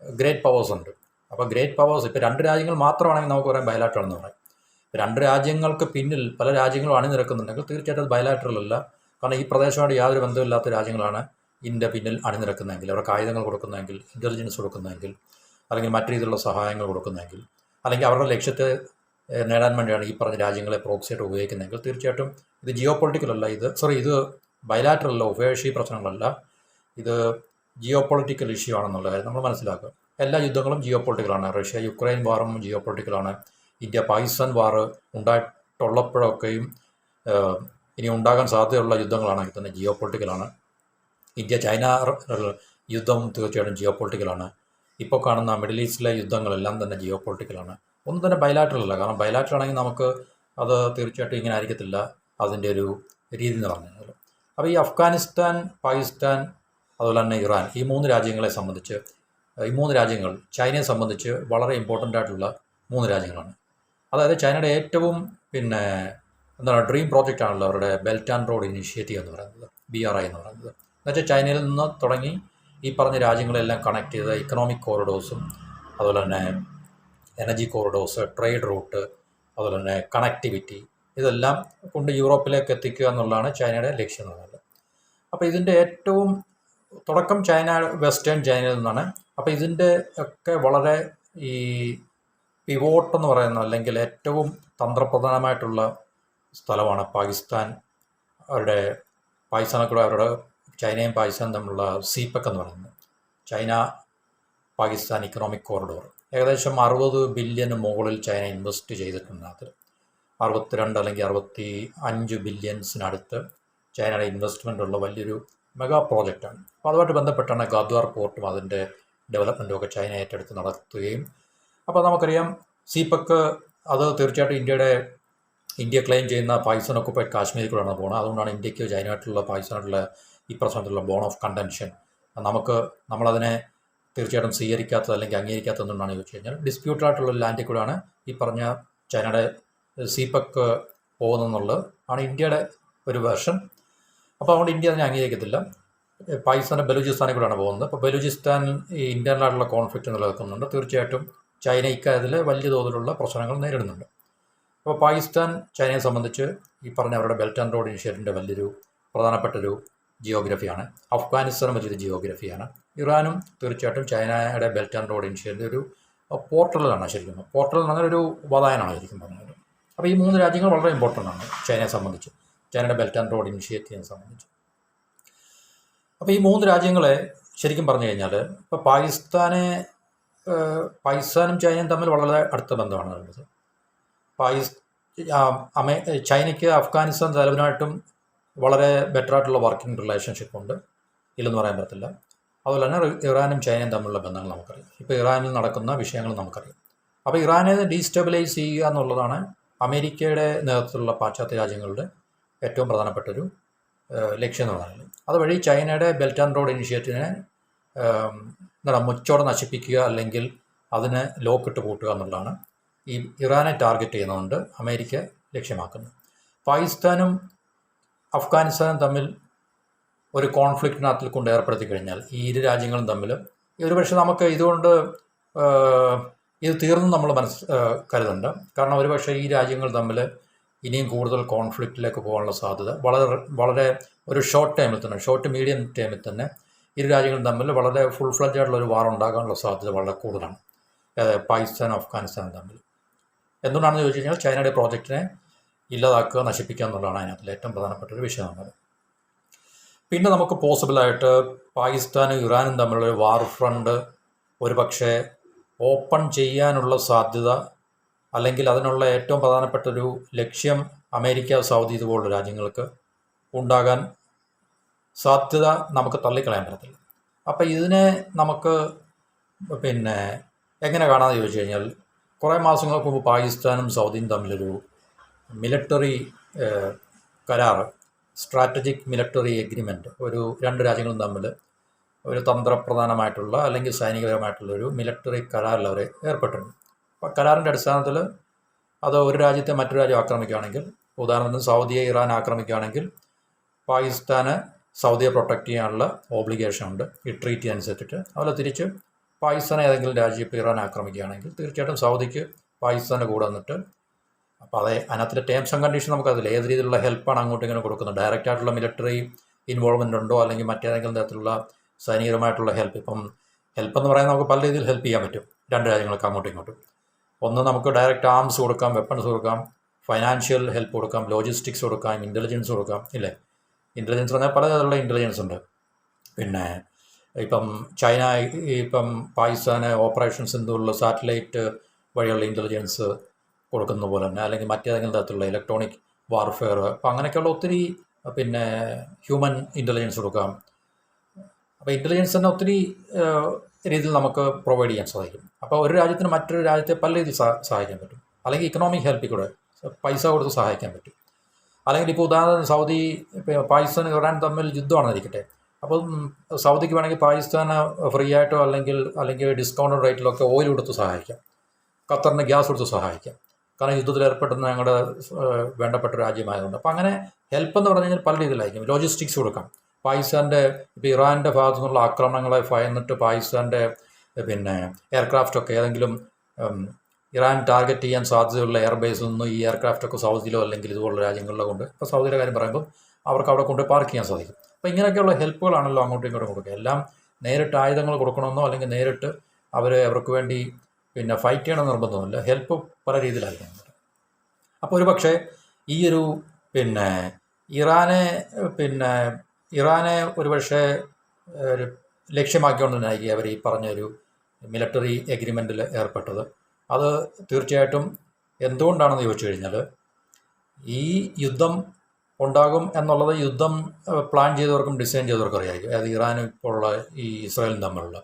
ഗ്രേറ്റ് പവേഴ്സ് ഉണ്ട്. അപ്പോൾ ഗ്രേറ്റ് പവേഴ്സ് ഇപ്പോൾ രണ്ട് രാജ്യങ്ങൾ മാത്രമാണെങ്കിൽ നമുക്ക് പറയാം ബൈലാറ്ററൽ എന്ന് പറയും. രണ്ട് രാജ്യങ്ങൾക്ക് പിന്നിൽ പല രാജ്യങ്ങളും അണിനിരക്കുന്നുണ്ടെങ്കിൽ തീർച്ചയായിട്ടും അത് ബൈലാറ്ററൽ അല്ല. കാരണം ഈ പ്രദേശമായിട്ട് യാതൊരു ബന്ധമില്ലാത്ത രാജ്യങ്ങളാണ് ഇതിൻ്റെ പിന്നിൽ അണിനിരക്കുന്നതെങ്കിൽ, അവർക്ക് ആയുധങ്ങൾ കൊടുക്കുന്നതെങ്കിൽ, ഇൻ്റലിജൻസ് കൊടുക്കുന്നതെങ്കിൽ, അല്ലെങ്കിൽ മറ്റു രീതിയിലുള്ള സഹായങ്ങൾ കൊടുക്കുന്നതെങ്കിൽ, അല്ലെങ്കിൽ അവരുടെ ലക്ഷ്യത്തെ നേടാൻ വേണ്ടിയാണ് ഈ പറഞ്ഞ രാജ്യങ്ങളെ പ്രോക്സിയായിട്ട് ഉപയോഗിക്കുന്നതെങ്കിൽ തീർച്ചയായിട്ടും ഇത് ജിയോ പൊളിറ്റിക്കലല്ല, ഇത് ബൈലാറ്ററല്ല, ഉഭയകക്ഷി പ്രശ്നങ്ങളല്ല, ഇത് ജിയോ പൊളിറ്റിക്കൽ ഇഷ്യൂ ആണെന്നുള്ള കാര്യം നമ്മൾ മനസ്സിലാക്കുക. എല്ലാ യുദ്ധങ്ങളും ജിയോ പൊളിറ്റിക്കലാണ്. റഷ്യ യുക്രൈൻ വാറും ജിയോ പൊളിറ്റിക്കലാണ്. ഇന്ത്യ പാകിസ്ഥാൻ വാർ ഉണ്ടായിട്ടുള്ളപ്പോഴൊക്കെയും ഇനി ഉണ്ടാകാൻ സാധ്യതയുള്ള യുദ്ധങ്ങളാണെങ്കിൽ തന്നെ ജിയോ പൊളിറ്റിക്കലാണ്. ഇന്ത്യ ചൈന യുദ്ധം തീർച്ചയായിട്ടും ജിയോ പൊളിറ്റിക്കലാണ്. ഇപ്പോൾ കാണുന്ന മിഡിൽ ഈസ്റ്റിലെ യുദ്ധങ്ങളെല്ലാം തന്നെ ജിയോ പൊളിറ്റിക്കലാണ്. ഒന്നും തന്നെ ബൈലാറ്ററൽ അല്ല. കാരണം ബൈലാറ്ററൽ ആണെങ്കിൽ നമുക്ക് അത് തീർച്ചയായിട്ടും ഇങ്ങനെ ആയിരിക്കത്തില്ല അതിൻ്റെ ഒരു രീതി എന്ന് പറഞ്ഞു കഴിഞ്ഞാൽ. അപ്പോൾ ഈ അഫ്ഗാനിസ്ഥാൻ, പാകിസ്ഥാൻ, അതുപോലെ തന്നെ ഇറാൻ, ഈ മൂന്ന് രാജ്യങ്ങളെ സംബന്ധിച്ച്, ഈ മൂന്ന് രാജ്യങ്ങൾ ചൈനയെ സംബന്ധിച്ച് വളരെ ഇമ്പോർട്ടൻ്റ് ആയിട്ടുള്ള മൂന്ന് രാജ്യങ്ങളാണ്. അതായത് ചൈനയുടെ ഏറ്റവും ഡ്രീം പ്രോജക്റ്റ് ആണല്ലോ അവരുടെ ബെൽറ്റ് ആൻഡ് റോഡ് ഇനിഷ്യേറ്റീവ് എന്ന് പറയുന്നത്, BRI എന്ന് പറയുന്നത്. എന്നുവെച്ചാൽ ചൈനയിൽ നിന്ന് തുടങ്ങി ഈ പറഞ്ഞ രാജ്യങ്ങളെല്ലാം കണക്ട് ചെയ്ത ഇക്കണോമിക് കോറിഡോഴ്സും അതുപോലെ തന്നെ എനർജി കോറിഡോഴ്സ്, ട്രേഡ് റൂട്ട്, അതുപോലെ തന്നെ കണക്ടിവിറ്റി, ഇതെല്ലാം കൊണ്ട് യൂറോപ്പിലേക്ക് എത്തിക്കുക എന്നുള്ളതാണ് ചൈനയുടെ ലക്ഷ്യം എന്ന് പറയുന്നത്. അപ്പോൾ ഇതിൻ്റെ ഏറ്റവും തുടക്കം വെസ്റ്റേൺ ചൈനയിൽ നിന്നാണ്. അപ്പോൾ ഇതിൻ്റെ ഒക്കെ വളരെ ഈ പിവോട്ട് എന്ന് പറയുന്ന അല്ലെങ്കിൽ ഏറ്റവും തന്ത്രപ്രധാനമായിട്ടുള്ള സ്ഥലമാണ് പാകിസ്ഥാൻ. അവരുടെ ചൈനയും പാകിസ്ഥാനും തമ്മിലുള്ള CPEC എന്ന് പറയുന്നത്, ചൈന പാകിസ്ഥാൻ ഇക്കണോമിക് കോറിഡോർ. ഏകദേശം 60 ബില്യന് മുകളിൽ ചൈന ഇൻവെസ്റ്റ് ചെയ്തിട്ടുണ്ട്. അതിൽ 62 അല്ലെങ്കിൽ 65 ബില്യൻസിനടുത്ത് ചൈനയുടെ ഇൻവെസ്റ്റ്മെൻ്റ് ഉള്ള വലിയൊരു മെഗാ പ്രോജക്റ്റാണ്. അപ്പോൾ അതുമായിട്ട് ബന്ധപ്പെട്ടാണ് ഗാദ്വാർ പോർട്ടും അതിൻ്റെ ഡെവലപ്മെൻറ്റും ഒക്കെ ചൈന ഏറ്റെടുത്ത് നടത്തുകയും. അപ്പോൾ നമുക്കറിയാം CPEC അത് തീർച്ചയായിട്ടും ഇന്ത്യ ക്ലെയിം ചെയ്യുന്ന പാകിസ്ഥാൻ ഒക്കുപൈഡ് കാശ്മീരിൽ കൂടെയാണ് പോകുന്നത്. അതുകൊണ്ടാണ് ഇന്ത്യക്ക് ചൈനയായിട്ടുള്ള പാകിസ്ഥാനായിട്ടുള്ള ഈ പ്രശ്നത്തിലുള്ള ബോൺ ഓഫ് കണ്ടൻഷൻ. നമ്മളതിനെ തീർച്ചയായിട്ടും സ്വീകരിക്കാത്തത് അല്ലെങ്കിൽ അംഗീകരിക്കാത്തതെന്നാണ് ചോദിച്ചു കഴിഞ്ഞാൽ ഡിസ്പ്യൂട്ടഡ് ആയിട്ടുള്ള ലാൻഡിൽ കൂടെയാണ് ഈ പറഞ്ഞ ചൈനയുടെ CPEC പോകുന്നതെന്നുള്ളത് ആണ് ഇന്ത്യയുടെ ഒരു വേർഷൻ. അപ്പോൾ അതുകൊണ്ട് ഇന്ത്യ അതിനെ അംഗീകരിക്കത്തില്ല. പാകിസ്ഥാൻ്റെ ബലൂചിസ്ഥാനിൽ കൂടെയാണ് പോകുന്നത്. അപ്പോൾ ബലൂചിസ്ഥാൻ ഈ ഇന്റേണലായിട്ടുള്ള കോൺഫ്ലിക്റ്റ് നിലനിൽക്കുന്നുണ്ട്. തീർച്ചയായിട്ടും ചൈന ഇക്കാര്യത്തിൽ വലിയ തോതിലുള്ള പ്രശ്നങ്ങൾ നേരിടുന്നുണ്ട്. അപ്പോൾ പാകിസ്ഥാൻ ചൈനയെ സംബന്ധിച്ച് ഈ പറഞ്ഞ അവരുടെ ബെൽറ്റ് ആൻഡ് റോഡ് ഇനിഷ്യേറ്റീവിൻ്റെ വലിയൊരു പ്രധാനപ്പെട്ടൊരു ജിയോഗ്രഫിയാണ്. അഫ്ഗാനിസ്ഥാനും വലിയൊരു ജിയോഗ്രഫിയാണ്. ഇറാനും തീർച്ചയായിട്ടും ചൈനയുടെ ബെൽറ്റ് ആൻഡ് റോഡ് ഇനിഷ്യേറ്റീവിൻ്റെ ഒരു പോർട്ടലാണ്. ശരിക്കും പോർട്ടൽ എന്ന് പറഞ്ഞാൽ ഒരു ഉപാധായനാണ് ശരിക്കും പറഞ്ഞത്. അപ്പോൾ ഈ മൂന്ന് രാജ്യങ്ങൾ വളരെ ഇമ്പോർട്ടൻ്റ് ആണ് ചൈനയെ സംബന്ധിച്ച്, ചൈനയുടെ ബെൽറ്റ് ആൻഡ് റോഡ് ഇനിഷ്യേറ്റീവിനെ സംബന്ധിച്ച്. അപ്പോൾ ഈ മൂന്ന് രാജ്യങ്ങളെ ശരിക്കും പറഞ്ഞു കഴിഞ്ഞാൽ ഇപ്പോൾ പാകിസ്ഥാനും ചൈനയും തമ്മിൽ വളരെ അടുത്ത ബന്ധമാണ് ഉള്ളത്. ചൈനയ്ക്ക് അഫ്ഗാനിസ്ഥാൻ താലിബാനുമായിട്ടും വളരെ ബെറ്ററായിട്ടുള്ള വർക്കിംഗ് റിലേഷൻഷിപ്പ് ഉണ്ട്, ഇല്ലെന്ന് പറയാൻ പറ്റില്ല. അതുപോലെ തന്നെ ഇറാനും ചൈനയും തമ്മിലുള്ള ബന്ധങ്ങൾ നമുക്കറിയാം. ഇപ്പോൾ ഇറാനിൽ നടക്കുന്ന വിഷയങ്ങൾ നമുക്കറിയാം. അപ്പോൾ ഇറാനെ ഡീസ്റ്റെബിലൈസ് ചെയ്യുക എന്നുള്ളതാണ് അമേരിക്കയുടെ നേതൃത്വത്തിലുള്ള പാശ്ചാത്യ രാജ്യങ്ങളുടെ ഏറ്റവും പ്രധാനപ്പെട്ടൊരു ലക്ഷ്യം എന്ന് പറയുന്നത്. അതുവഴി ചൈനയുടെ ബെൽറ്റ് ആൻഡ് റോഡ് ഇനിഷ്യേറ്റീവിനെ എന്താണ് മുച്ചോടെ നശിപ്പിക്കുക, അല്ലെങ്കിൽ അതിനെ ലോക്കിട്ട് പൂട്ടുക എന്നുള്ളതാണ് ഈ ഇറാനെ ടാർഗറ്റ് ചെയ്യുന്നതുകൊണ്ട് അമേരിക്ക ലക്ഷ്യമാക്കുന്നത്. പാകിസ്ഥാനും അഫ്ഗാനിസ്ഥാനും തമ്മിൽ ഒരു കോൺഫ്ലിക്റ്റിനകത്തിൽ കൊണ്ട് ഏർപ്പെടുത്തി കഴിഞ്ഞാൽ ഈ ഇരു രാജ്യങ്ങളും തമ്മിൽ ഒരുപക്ഷെ നമുക്ക് ഇതുകൊണ്ട് ഇത് തീർന്നു നമ്മൾ കരുതണ്ട. കാരണം ഒരുപക്ഷെ ഈ രാജ്യങ്ങൾ തമ്മിൽ ഇനിയും കൂടുതൽ കോൺഫ്ലിക്റ്റിലേക്ക് പോകാനുള്ള സാധ്യത വളരെ ഒരു ഷോർട്ട് മീഡിയം ടൈമിൽ തന്നെ ഇരു രാജ്യങ്ങളും തമ്മിൽ വളരെ ഫുൾ ഫ്ലഡ്ജ് ആയിട്ടുള്ള ഒരു വാർ ഉണ്ടാകാനുള്ള സാധ്യത വളരെ കൂടുതലാണ് പാകിസ്ഥാനും അഫ്ഗാനിസ്ഥാനും തമ്മിൽ. എന്തുകൊണ്ടാണെന്ന് ചോദിച്ചു കഴിഞ്ഞാൽ ചൈനയുടെ പ്രോജക്റ്റിനെ ഇല്ലാതാക്കുക, നശിപ്പിക്കുക എന്നുള്ളതാണ് അതിനകത്തിൽ ഏറ്റവും പ്രധാനപ്പെട്ട ഒരു വിഷയമാണ്. പിന്നെ നമുക്ക് പോസിബിളായിട്ട് പാകിസ്ഥാനും ഇറാനും തമ്മിലുള്ളൊരു വാർ ഫ്രണ്ട് ഒരു പക്ഷേ ഓപ്പൺ ചെയ്യാനുള്ള സാധ്യത, അല്ലെങ്കിൽ അതിനുള്ള ഏറ്റവും പ്രധാനപ്പെട്ടൊരു ലക്ഷ്യം അമേരിക്ക, സൗദി ഇതുപോലുള്ള രാജ്യങ്ങൾക്ക് ഉണ്ടാകാൻ സാധ്യത നമുക്ക് തള്ളിക്കളയാൻ പറ്റത്തില്ല. അപ്പം ഇതിനെ നമുക്ക് എങ്ങനെ കാണാമെന്ന് ചോദിച്ചു കഴിഞ്ഞാൽ, കുറേ മാസങ്ങൾക്ക് മുമ്പ് പാകിസ്ഥാനും സൗദിയും തമ്മിലൊരു മിലിറ്ററി കരാർ, സ്ട്രാറ്റജിക് മിലിറ്ററി എഗ്രിമെൻറ്റ്, രണ്ട് രാജ്യങ്ങളും തമ്മിൽ ഒരു തന്ത്രപ്രധാനമായിട്ടുള്ള അല്ലെങ്കിൽ സൈനികപരമായിട്ടുള്ളൊരു മിലിറ്ററി കരാറിൽ അവർ ഏർപ്പെട്ടിട്ടുണ്ട്. അപ്പോൾ കരാറിൻ്റെ അടിസ്ഥാനത്തിൽ അത് ഒരു രാജ്യത്തെ മറ്റൊരു രാജ്യം ആക്രമിക്കുകയാണെങ്കിൽ, ഉദാഹരണത്തിന് സൗദിയെ ഇറാൻ ആക്രമിക്കുകയാണെങ്കിൽ പാകിസ്ഥാന് സൗദിയെ പ്രൊട്ടക്റ്റ് ചെയ്യാനുള്ള ഓബ്ലിഗേഷൻ ഉണ്ട് ഈ ട്രീറ്റി അനുസരിച്ചിട്ട്. അതുപോലെ തിരിച്ച് പാകിസ്ഥാനെ ഏതെങ്കിലും രാജ്യം ഇപ്പോൾ ഇറാൻ ആക്രമിക്കുകയാണെങ്കിൽ തീർച്ചയായിട്ടും സൗദിക്ക് പാകിസ്ഥാൻ്റെ കൂടെ വന്നിട്ട്, അപ്പോൾ അതിനകത്തിലെ ടേംസ് ആൻഡ് കണ്ടീഷൻ നമുക്കതിൽ ഏത് രീതിയിലുള്ള ഹെൽപ്പാണ് അങ്ങോട്ടും ഇങ്ങനെ കൊടുക്കുന്നത്, ഡയറക്റ്റ് ആയിട്ടുള്ള മിലിറ്ററി ഇൻവോൾവ്മെൻ്റ് ഉണ്ടോ, അല്ലെങ്കിൽ മറ്റേതെങ്കിലും തരത്തിലുള്ള സൈനികരമായിട്ടുള്ള ഹെൽപ്പ്. ഇപ്പം ഹെൽപ്പ് എന്ന് പറയുന്നത് നമുക്ക് പല രീതിയിൽ ഹെൽപ്പ് ചെയ്യാൻ പറ്റും രണ്ട് രാജ്യങ്ങൾക്ക് അങ്ങോട്ടും ഇങ്ങോട്ടും. ഒന്ന്, നമുക്ക് ഡയറക്റ്റ് ആംസ് കൊടുക്കാം, വെപ്പൺസ് കൊടുക്കാം, ഫൈനാൻഷ്യൽ ഹെൽപ്പ് കൊടുക്കാം, ലോജിസ്റ്റിക്സ് കൊടുക്കാം, ഇൻ്റലിജൻസ് കൊടുക്കാം, ഇല്ലേ? ഇൻ്റലിജൻസ് പറഞ്ഞാൽ പലതരത്തിലുള്ള ഇൻ്റലിജൻസ് ഉണ്ട്. പിന്നെ ഇപ്പം ചൈന ഇപ്പം പാകിസ്ഥാന് ഓപ്പറേഷൻ സിന്ധുവിലുള്ള സാറ്റലൈറ്റ് വഴിയുള്ള ഇൻ്റലിജൻസ് കൊടുക്കുന്ന പോലെ തന്നെ, അല്ലെങ്കിൽ മറ്റേതെങ്കിലും തരത്തിലുള്ള ഇലക്ട്രോണിക് വാർഫെയർ, അപ്പം അങ്ങനെയൊക്കെയുള്ള ഒത്തിരി ഹ്യൂമൻ ഇൻ്റലിജൻസ് കൊടുക്കാം. അപ്പോൾ ഇൻ്റലിജൻസ് തന്നെ ഒത്തിരി രീതിയിൽ നമുക്ക് പ്രൊവൈഡ് ചെയ്യാൻ സാധിക്കും. അപ്പോൾ ഒരു രാജ്യത്തിന് മറ്റൊരു രാജ്യത്തെ പല രീതിയിൽ സഹായിക്കാൻ പറ്റും. അല്ലെങ്കിൽ ഇക്കണോമിക് ഹെൽപ്പിൽ കൂടെ പൈസ കൊടുത്ത് സഹായിക്കാൻ പറ്റും. അല്ലെങ്കിൽ ഇപ്പോൾ ഉദാഹരണത്തിന് സൗദി, പാകിസ്ഥാൻ ഇറാൻ തമ്മിൽ യുദ്ധമാണെന്നിരിക്കട്ടെ, അപ്പം സൗദിക്ക് വേണമെങ്കിൽ പാകിസ്ഥാന് ഫ്രീ ആയിട്ടോ അല്ലെങ്കിൽ ഡിസ്കൗണ്ടഡ് റേറ്റിലൊക്കെ ഓയിൽ കൊടുത്ത് സഹായിക്കാം, ഖത്തറിന് ഗ്യാസ് കൊടുത്ത് സഹായിക്കാം. കാരണം യുദ്ധത്തിൽ ഏർപ്പെടുന്ന ഞങ്ങളുടെ വേണ്ടപ്പെട്ട രാജ്യമായതുകൊണ്ട്. അപ്പോൾ അങ്ങനെ ഹെൽപ്പ് എന്ന് പറഞ്ഞു കഴിഞ്ഞാൽ പല രീതിയിലായിരിക്കും. ലോജിസ്റ്റിക്സ് കൊടുക്കാം. പാകിസ്ഥാൻ്റെ ഇപ്പോൾ ഇറാൻ്റെ ഭാഗത്തു നിന്നുള്ള ആക്രമണങ്ങളെ ഭയന്നിട്ട് പാകിസ്ഥാൻ്റെ എയർക്രാഫ്റ്റൊക്കെ ഏതെങ്കിലും ഇറാൻ ടാർഗറ്റ് ചെയ്യാൻ സാധ്യതയുള്ള എയർബേസിൽ നിന്ന് ഈ എയർക്രാഫ്റ്റൊക്കെ സൗദിയിലോ അല്ലെങ്കിൽ ഇതുപോലുള്ള രാജ്യങ്ങളിലോ കൊണ്ട്, ഇപ്പോൾ സൗദിയുടെ കാര്യം പറയുമ്പോൾ അവർക്ക് അവിടെ കൊണ്ട് പാർക്ക് ചെയ്യാൻ സാധിക്കും. അപ്പോൾ ഇങ്ങനെയൊക്കെയുള്ള ഹെൽപ്പുകളാണല്ലോ അങ്ങോട്ടും ഇങ്ങോട്ടും കൊടുക്കുക. എല്ലാം നേരിട്ട് ആയുധങ്ങൾ കൊടുക്കണമെന്നോ അല്ലെങ്കിൽ നേരിട്ട് അവർക്ക് വേണ്ടി ഫൈറ്റ് ചെയ്യണം നിർബന്ധമൊന്നുമില്ല. ഹെൽപ്പ് പല രീതിയിലായിരിക്കും. അപ്പോൾ ഒരു പക്ഷേ ഈ ഒരു ഇറാനെ ഒരുപക്ഷെ ഒരു ലക്ഷ്യമാക്കിക്കൊണ്ട് തന്നെയായിരിക്കും അവർ ഈ പറഞ്ഞൊരു മിലിറ്ററി എഗ്രിമെൻറ്റിൽ ഏർപ്പെട്ടത്. അത് തീർച്ചയായിട്ടും എന്തുകൊണ്ടാണെന്ന് ചോദിച്ചു കഴിഞ്ഞാൽ, ഈ യുദ്ധം ഉണ്ടാകും എന്നുള്ളത് യുദ്ധം പ്ലാൻ ചെയ്തവർക്കും ഡിസൈൻ ചെയ്തവർക്കും അറിയായിരിക്കും. അതായത് ഇറാനും ഇപ്പോഴുള്ള ഈ ഇസ്രായേലും തമ്മിലുള്ള.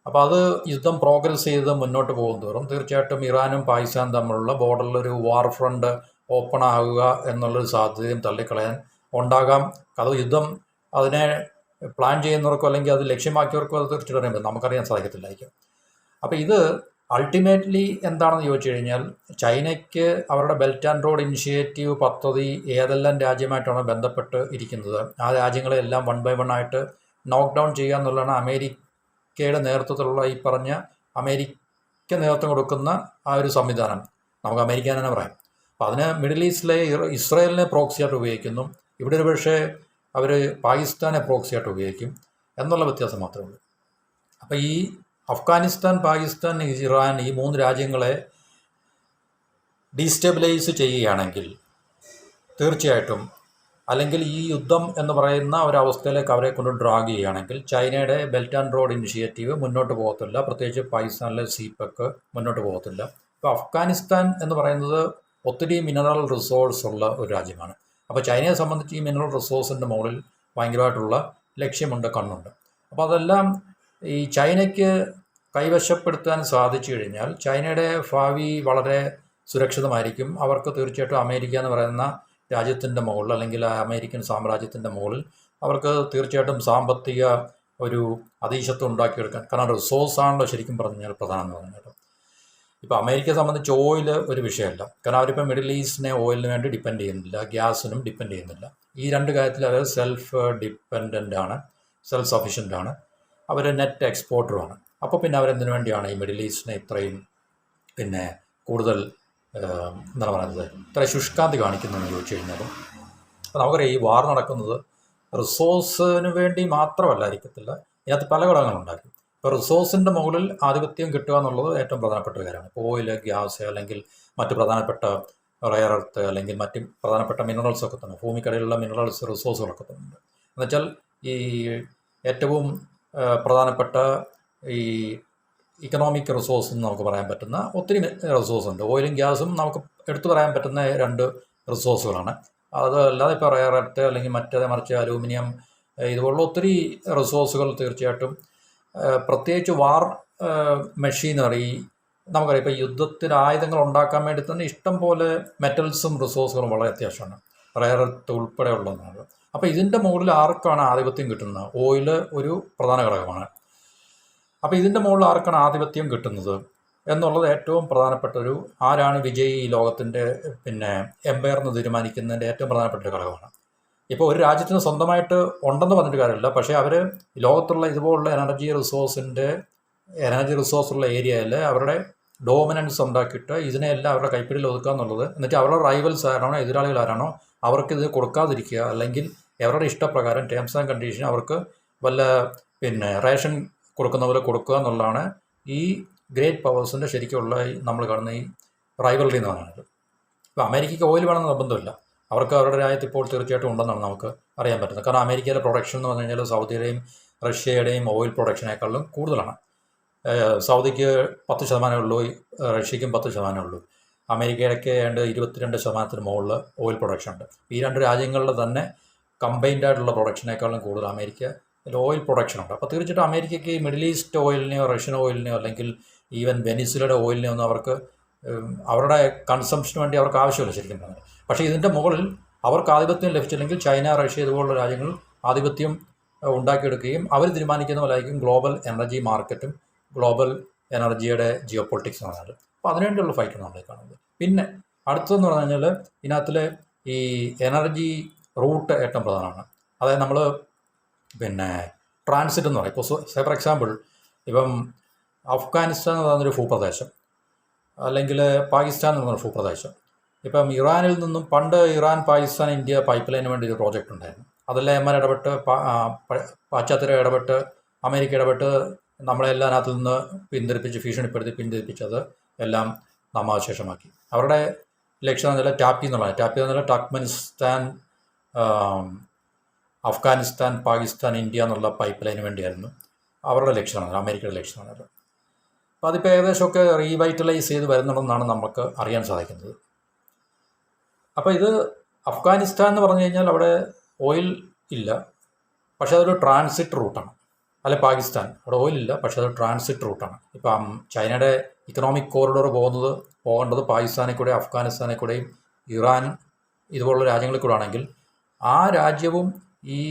അപ്പോൾ അത് യുദ്ധം പ്രോഗ്രസ് ചെയ്ത് മുന്നോട്ട് പോകും തോറും തീർച്ചയായിട്ടും ഇറാനും പാകിസ്ഥാനും തമ്മിലുള്ള ബോർഡറിലൊരു വാർ ഫ്രണ്ട് ഓപ്പൺ ആകുക എന്നുള്ളൊരു സാധ്യതയും തള്ളിക്കളയാൻ ഉണ്ടാകാം. അത് യുദ്ധം അതിനെ പ്ലാൻ ചെയ്യുന്നവർക്കോ അല്ലെങ്കിൽ അത് ലക്ഷ്യമാക്കിയവർക്കോ അത് തീർച്ചയായിട്ടും അറിയാൻ പറ്റും, നമുക്കറിയാൻ സാധിക്കത്തില്ലായിരിക്കും. അപ്പോൾ ഇത് അൾട്ടിമേറ്റ്ലി എന്താണെന്ന് ചോദിച്ചു കഴിഞ്ഞാൽ, ചൈനയ്ക്ക് അവരുടെ ബെൽറ്റ് ആൻഡ് റോഡ് ഇനിഷ്യേറ്റീവ് പദ്ധതി ഏതെല്ലാം രാജ്യമായിട്ടാണ് ബന്ധപ്പെട്ട് ഇരിക്കുന്നത്, ആ രാജ്യങ്ങളെല്ലാം വൺ ബൈ വൺ ആയിട്ട് നോക്ക് ഡൗൺ ചെയ്യുക എന്നുള്ളതാണ് അമേരിക്കയുടെ നേതൃത്വത്തിലുള്ള ഈ പറഞ്ഞ അമേരിക്ക നേതൃത്വം കൊടുക്കുന്ന ആ ഒരു സംവിധാനം. നമുക്ക് അമേരിക്ക തന്നെ പറയാം. അപ്പോൾ അതിന് മിഡിൽ ഈസ്റ്റിലെ ഇസ്രായേലിനെ പ്രോക്സിയായിട്ട് ഉപയോഗിക്കുന്നു, ഇവിടെ ഒരു പക്ഷേ അവർ പാകിസ്ഥാനെ പ്രോക്സിയായിട്ട് ഉപയോഗിക്കും എന്നുള്ള വ്യത്യാസം മാത്രമേ ഉള്ളൂ. അപ്പോൾ ഈ അഫ്ഗാനിസ്ഥാൻ, പാകിസ്ഥാൻ, ഇറാൻ ഈ മൂന്ന് രാജ്യങ്ങളെ ഡീസ്റ്റെബിലൈസ് ചെയ്യുകയാണെങ്കിൽ തീർച്ചയായിട്ടും, അല്ലെങ്കിൽ ഈ യുദ്ധം എന്ന് പറയുന്ന ഒരവസ്ഥയിലേക്ക് അവരെ കൊണ്ട് ഡ്രാഗ് ചെയ്യുകയാണെങ്കിൽ ചൈനയുടെ ബെൽറ്റ് ആൻഡ് റോഡ് ഇനിഷ്യേറ്റീവ് മുന്നോട്ട് പോകത്തില്ല. പ്രത്യേകിച്ച് പാകിസ്ഥാനിലെ സീപെക്ക് മുന്നോട്ട് പോകത്തില്ല. ഇപ്പോൾ അഫ്ഗാനിസ്ഥാൻ എന്ന് പറയുന്നത് ഒത്തിരി മിനറൽ റിസോഴ്സ് ഉള്ള ഒരു രാജ്യമാണ്. അപ്പോൾ ചൈനയെ സംബന്ധിച്ച് ഈ മിനറൽ റിസോഴ്സിൻ്റെ മുകളിൽ ഭയങ്കരമായിട്ടുള്ള ലക്ഷ്യമുണ്ട്, കണ്ണുണ്ട്. അപ്പോൾ അതെല്ലാം ഈ ചൈനയ്ക്ക് കൈവശപ്പെടുത്താൻ സാധിച്ചു കഴിഞ്ഞാൽ ചൈനയുടെ ഭാവി വളരെ സുരക്ഷിതമായിരിക്കും. അവർക്ക് തീർച്ചയായിട്ടും അമേരിക്ക എന്ന് പറയുന്ന രാജ്യത്തിൻ്റെ മുകളിൽ, അല്ലെങ്കിൽ ആ അമേരിക്കൻ സാമ്രാജ്യത്തിൻ്റെ മുകളിൽ അവർക്ക് തീർച്ചയായിട്ടും സാമ്പത്തിക ഒരു അധീശത്വം ഉണ്ടാക്കിയെടുക്കാൻ. കാരണം റിസോഴ്സാണല്ലോ ശരിക്കും പറഞ്ഞാൽ പ്രധാനം എന്ന് പറഞ്ഞാൽ. ഇപ്പോൾ അമേരിക്കയെ സംബന്ധിച്ച് ഓയിൽ ഒരു വിഷയമല്ല. കാരണം അവരിപ്പോൾ മിഡിൽ ഈസ്റ്റിനെ ഓയിലിന് വേണ്ടി ഡിപ്പെൻഡ് ചെയ്യുന്നില്ല, ഗ്യാസിനും ഡിപ്പെൻഡ് ചെയ്യുന്നില്ല. ഈ രണ്ട് കാര്യത്തിൽ അവർ സെൽഫ് ഡിപ്പെൻഡൻ്റ് ആണ്, സെൽഫ് സഫീഷ്യൻ്റ് ആണ്. അവർ നെറ്റ് എക്സ്പോർട്ടറുമാണ്. അപ്പോൾ പിന്നെ അവരെന്തിനു വേണ്ടിയാണ് ഈ മിഡിൽ ഈസ്റ്റിനെ ഇത്രയും കൂടുതൽ എന്താണ് പറയുന്നത്, ഇത്ര ശുഷ്കാന്തി കാണിക്കുന്നതെന്ന് ചോദിച്ചു കഴിഞ്ഞാൽ, അപ്പോൾ നമുക്കറിയാം ഈ വാർ നടക്കുന്നത് റിസോഴ്സിന് വേണ്ടി മാത്രമല്ലായിരിക്കത്തില്ല. ഇതിനകത്ത് പല ഘടകങ്ങളുണ്ടായിരിക്കും. ഇപ്പോൾ റിസോഴ്സിൻ്റെ മുകളിൽ ആധിപത്യം കിട്ടുക എന്നുള്ളത് ഏറ്റവും പ്രധാനപ്പെട്ട ഒരു കാര്യമാണ്. ഇപ്പോൾ ഓയിൽ, ഗ്യാസ്, അല്ലെങ്കിൽ മറ്റ് പ്രധാനപ്പെട്ട റയർ എർത്ത്, അല്ലെങ്കിൽ മറ്റ് പ്രധാനപ്പെട്ട മിനറൽസൊക്കെ തന്നെ, ഭൂമിക്കടിയിലുള്ള മിനറൽസ് റിസോഴ്സുകളൊക്കെ തന്നെ ഉണ്ട്. എന്നുവെച്ചാൽ ഈ ഏറ്റവും പ്രധാനപ്പെട്ട ഈ ഇക്കണോമിക് റിസോഴ്സ് എന്ന് നമുക്ക് പറയാൻ പറ്റുന്ന ഒത്തിരി റിസോഴ്സ് ഉണ്ട്. ഓയിലും ഗ്യാസും നമുക്ക് എടുത്തു പറയാൻ പറ്റുന്ന രണ്ട് റിസോഴ്സുകളാണ്. അതല്ലാതെ ഇപ്പോൾ റയർ എർത്ത് അല്ലെങ്കിൽ മറിച്ച് അലൂമിനിയം ഇതുപോലുള്ള ഒത്തിരി റിസോഴ്സുകൾ തീർച്ചയായിട്ടും, പ്രത്യേകിച്ച് വാർ മെഷീനറി, നമുക്കറിയാം ഇപ്പോൾ യുദ്ധത്തിന് ആയുധങ്ങൾ ഉണ്ടാക്കാൻ വേണ്ടി തന്നെ ഇഷ്ടം പോലെ മെറ്റൽസും റിസോഴ്സുകളും വളരെ അത്യാവശ്യമാണ്, റയർ എർത്ത് ഉൾപ്പെടെയുള്ളതാണ്. അപ്പോൾ ഇതിൻ്റെ മുകളിൽ ആർക്കാണ് ആധിപത്യം കിട്ടുന്നത്? ഓയിൽ ഒരു പ്രധാന ഘടകമാണ്. അപ്പോൾ ഇതിൻ്റെ മുകളിൽ ആർക്കാണ് ആധിപത്യം കിട്ടുന്നത് എന്നുള്ളത് ഏറ്റവും പ്രധാനപ്പെട്ട ആരാണ് വിജയി ഈ ലോകത്തിൻ്റെ എംപയർ എന്ന് തീരുമാനിക്കുന്നതിൻ്റെ ഏറ്റവും പ്രധാനപ്പെട്ട ഒരു ഘടകമാണ്. ഇപ്പോൾ ഒരു രാജ്യത്തിന് സ്വന്തമായിട്ട് ഉണ്ടെന്ന് പറഞ്ഞിട്ട് കാര്യമില്ല, പക്ഷേ അവർ ലോകത്തുള്ള ഇതുപോലുള്ള എനർജി റിസോഴ്സുള്ള ഏരിയയിൽ അവരുടെ ഡോമിനൻസ് ഉണ്ടാക്കിയിട്ട് ഇതിനെല്ലാം അവരുടെ കൈപ്പിടിയിൽ ഒതുക്കുക എന്നുള്ളത്, എന്നിട്ട് അവരുടെ റൈവൽസ് ആരാണോ, എതിരാളികൾ ആരാണോ, അവർക്കിത് കൊടുക്കാതിരിക്കുക, അല്ലെങ്കിൽ അവരുടെ ഇഷ്ടപ്രകാരം ടേംസ് ആൻഡ് കണ്ടീഷൻ അവർക്ക് വല്ല റേഷൻ കൊടുക്കുന്ന പോലെ കൊടുക്കുക എന്നുള്ളതാണ് ഈ ഗ്രേറ്റ് പവേഴ്സിൻ്റെ ശരിക്കുള്ള നമ്മൾ കാണുന്ന ഈ റൈവൽറി എന്ന് പറയുന്നത്. ഇപ്പോൾ അമേരിക്കയ്ക്ക് ഓയിൽ വേണമെന്ന് നിർബന്ധമില്ല. അവർക്ക് അവരുടെ രാജ്യത്ത് ഇപ്പോൾ തീർച്ചയായിട്ടും ഉണ്ടെന്നാണ് നമുക്ക് അറിയാൻ പറ്റുന്നത്. കാരണം അമേരിക്കയിലെ പ്രൊഡക്ഷൻ എന്ന് പറഞ്ഞു കഴിഞ്ഞാൽ സൗദിയുടെയും റഷ്യയുടെയും ഓയിൽ പ്രൊഡക്ഷനേക്കാളും കൂടുതലാണ്. സൗദിക്ക് 10% ഉള്ളൂ, റഷ്യയ്ക്കും 10% ഉള്ളൂ. അമേരിക്കയിലൊക്കെ ഏതാണ്ട് 22% മുകളിൽ ഓയിൽ പ്രൊഡക്ഷൻ ഉണ്ട്. ഈ രണ്ട് രാജ്യങ്ങളുടെ തന്നെ കമ്പൈൻഡ് ആയിട്ടുള്ള പ്രൊഡക്ഷനേക്കാളും കൂടുതൽ അമേരിക്കയിൽ ഓയിൽ പ്രൊഡക്ഷൻ ഉണ്ട്. അപ്പോൾ തീർച്ചയായിട്ടും അമേരിക്കയ്ക്ക് ഈ മിഡിൽ ഈസ്റ്റ് ഓയിലിനെയോ റഷ്യൻ ഓയിലിനെയോ അല്ലെങ്കിൽ ഈവൻ വെനിസുലയുടെ ഓയിലിനെയോ ഒന്നും അവർക്ക് അവരുടെ കൺസംഷന് വേണ്ടി അവർക്ക് ആവശ്യമില്ല ശരിക്കും പറഞ്ഞാൽ. പക്ഷേ ഇതിൻ്റെ മുകളിൽ അവർക്ക് ആധിപത്യം ലഭിച്ചില്ലെങ്കിൽ ചൈന, റഷ്യ ഇതുപോലുള്ള രാജ്യങ്ങൾ ആധിപത്യം ഉണ്ടാക്കിയെടുക്കുകയും അവർ തീരുമാനിക്കുന്ന പോലെയായിരിക്കും ഗ്ലോബൽ എനർജി മാർക്കറ്റും ഗ്ലോബൽ എനർജിയുടെ ജിയോ പൊളിറ്റിക്സ് എന്ന് പറഞ്ഞാൽ. അപ്പോൾ അതിനുവേണ്ടിയുള്ള ഫൈറ്റാണ് നമ്മൾ കാണുന്നത്. പിന്നെ അടുത്തതെന്ന് പറഞ്ഞു കഴിഞ്ഞാൽ ഇതിനകത്തിൽ ഈ എനർജി റൂട്ട് ഏറ്റവും പ്രധാനമാണ്. അതായത് നമ്മൾ ട്രാൻസിറ്റ് എന്ന് പറയും. ഇപ്പോൾ ഫോർ എക്സാമ്പിൾ ഇപ്പം അഫ്ഗാനിസ്ഥാൻ എന്ന് പറയുന്നൊരു ഭൂപ്രദേശം, അല്ലെങ്കിൽ പാകിസ്ഥാൻ എന്ന് പറഞ്ഞ ഭൂപ്രദേശം. ഇപ്പം ഇറാനിൽ നിന്നും പണ്ട് ഇറാൻ, പാകിസ്ഥാൻ, ഇന്ത്യ പൈപ്പ് ലൈനിന് വേണ്ടി ഒരു പ്രോജക്റ്റ് ഉണ്ടായിരുന്നു. അതെല്ലാം എം ഇടപെട്ട്, പാശ്ചാത്യരെ ഇടപെട്ട്, അമേരിക്ക ഇടപെട്ട് നമ്മളെല്ലാം അതിനകത്ത് നിന്ന് പിന്തിരിപ്പിച്ചത് എല്ലാം നാമാവശേഷമാക്കി. അവരുടെ ലക്ഷ്യം എന്ന് പറഞ്ഞാൽ ടാപ്പി എന്നുള്ള ടർക്ക്മെനിസ്ഥാൻ, അഫ്ഗാനിസ്ഥാൻ, പാകിസ്ഥാൻ, ഇന്ത്യ എന്നുള്ള പൈപ്പ് ലൈന് വേണ്ടിയായിരുന്നു അവരുടെ ലക്ഷ്യമാണ്, അമേരിക്കയുടെ ലക്ഷ്യമാണ്. അപ്പോൾ അതിപ്പോൾ ഏകദേശമൊക്കെ റീവൈറ്റലൈസ് ചെയ്ത് വരുന്നുണ്ടെന്നാണ് നമുക്ക് അറിയാൻ സാധിക്കുന്നത്. അപ്പോൾ ഇത് അഫ്ഗാനിസ്ഥാൻ എന്ന് പറഞ്ഞു കഴിഞ്ഞാൽ അവിടെ ഓയിൽ ഇല്ല, പക്ഷേ അതൊരു ട്രാൻസിറ്റ് റൂട്ടാണ്. അല്ല പാകിസ്ഥാൻ, അവിടെ ഓയിലില്ല, പക്ഷേ അത് ട്രാൻസിറ്റ് റൂട്ടാണ്. ഇപ്പം ചൈനയുടെ ഇക്കണോമിക് കോറിഡോർ പോകേണ്ടത് പാകിസ്ഥാനിൽ കൂടെ, അഫ്ഗാനിസ്ഥാനിൽ കൂടെയും ഇറാൻ ഇതുപോലുള്ള രാജ്യങ്ങളിൽ കൂടെ ആണെങ്കിൽ ആ രാജ്യവും ഈ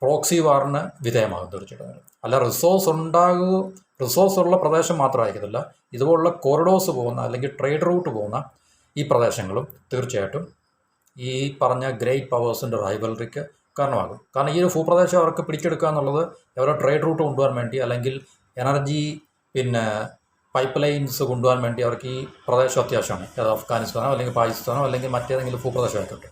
പ്രോക്സി വാറിന് വിധേയമാകും തീർച്ചയായിട്ടും. അല്ല റിസോഴ്സ് ഉള്ള പ്രദേശം മാത്രമായിരിക്കത്തില്ല, ഇതുപോലുള്ള കോറിഡോർസ് പോകുന്ന അല്ലെങ്കിൽ ട്രേഡ് റൂട്ട് പോകുന്ന ഈ പ്രദേശങ്ങളും തീർച്ചയായിട്ടും ഈ പറഞ്ഞ ഗ്രേറ്റ് പവേഴ്സിൻ്റെ റൈവൽറിക്ക് കാരണമാകും. കാരണം ഈ ഒരു ഭൂപ്രദേശം അവർക്ക് പിടിച്ചെടുക്കുക എന്നുള്ളത് അവരുടെ ട്രേഡ് റൂട്ട് കൊണ്ടുപോകാൻ വേണ്ടി, അല്ലെങ്കിൽ എനർജി പൈപ്പ് ലൈൻസ് കൊണ്ടുപോകാൻ വേണ്ടി അവർക്ക് ഈ പ്രദേശം അത്യാവശ്യമാണ്. അത് അഫ്ഗാനിസ്ഥാനോ അല്ലെങ്കിൽ പാകിസ്ഥാനോ അല്ലെങ്കിൽ മറ്റേതെങ്കിലും ഭൂപ്രദേശം ആയിക്കോട്ടെ.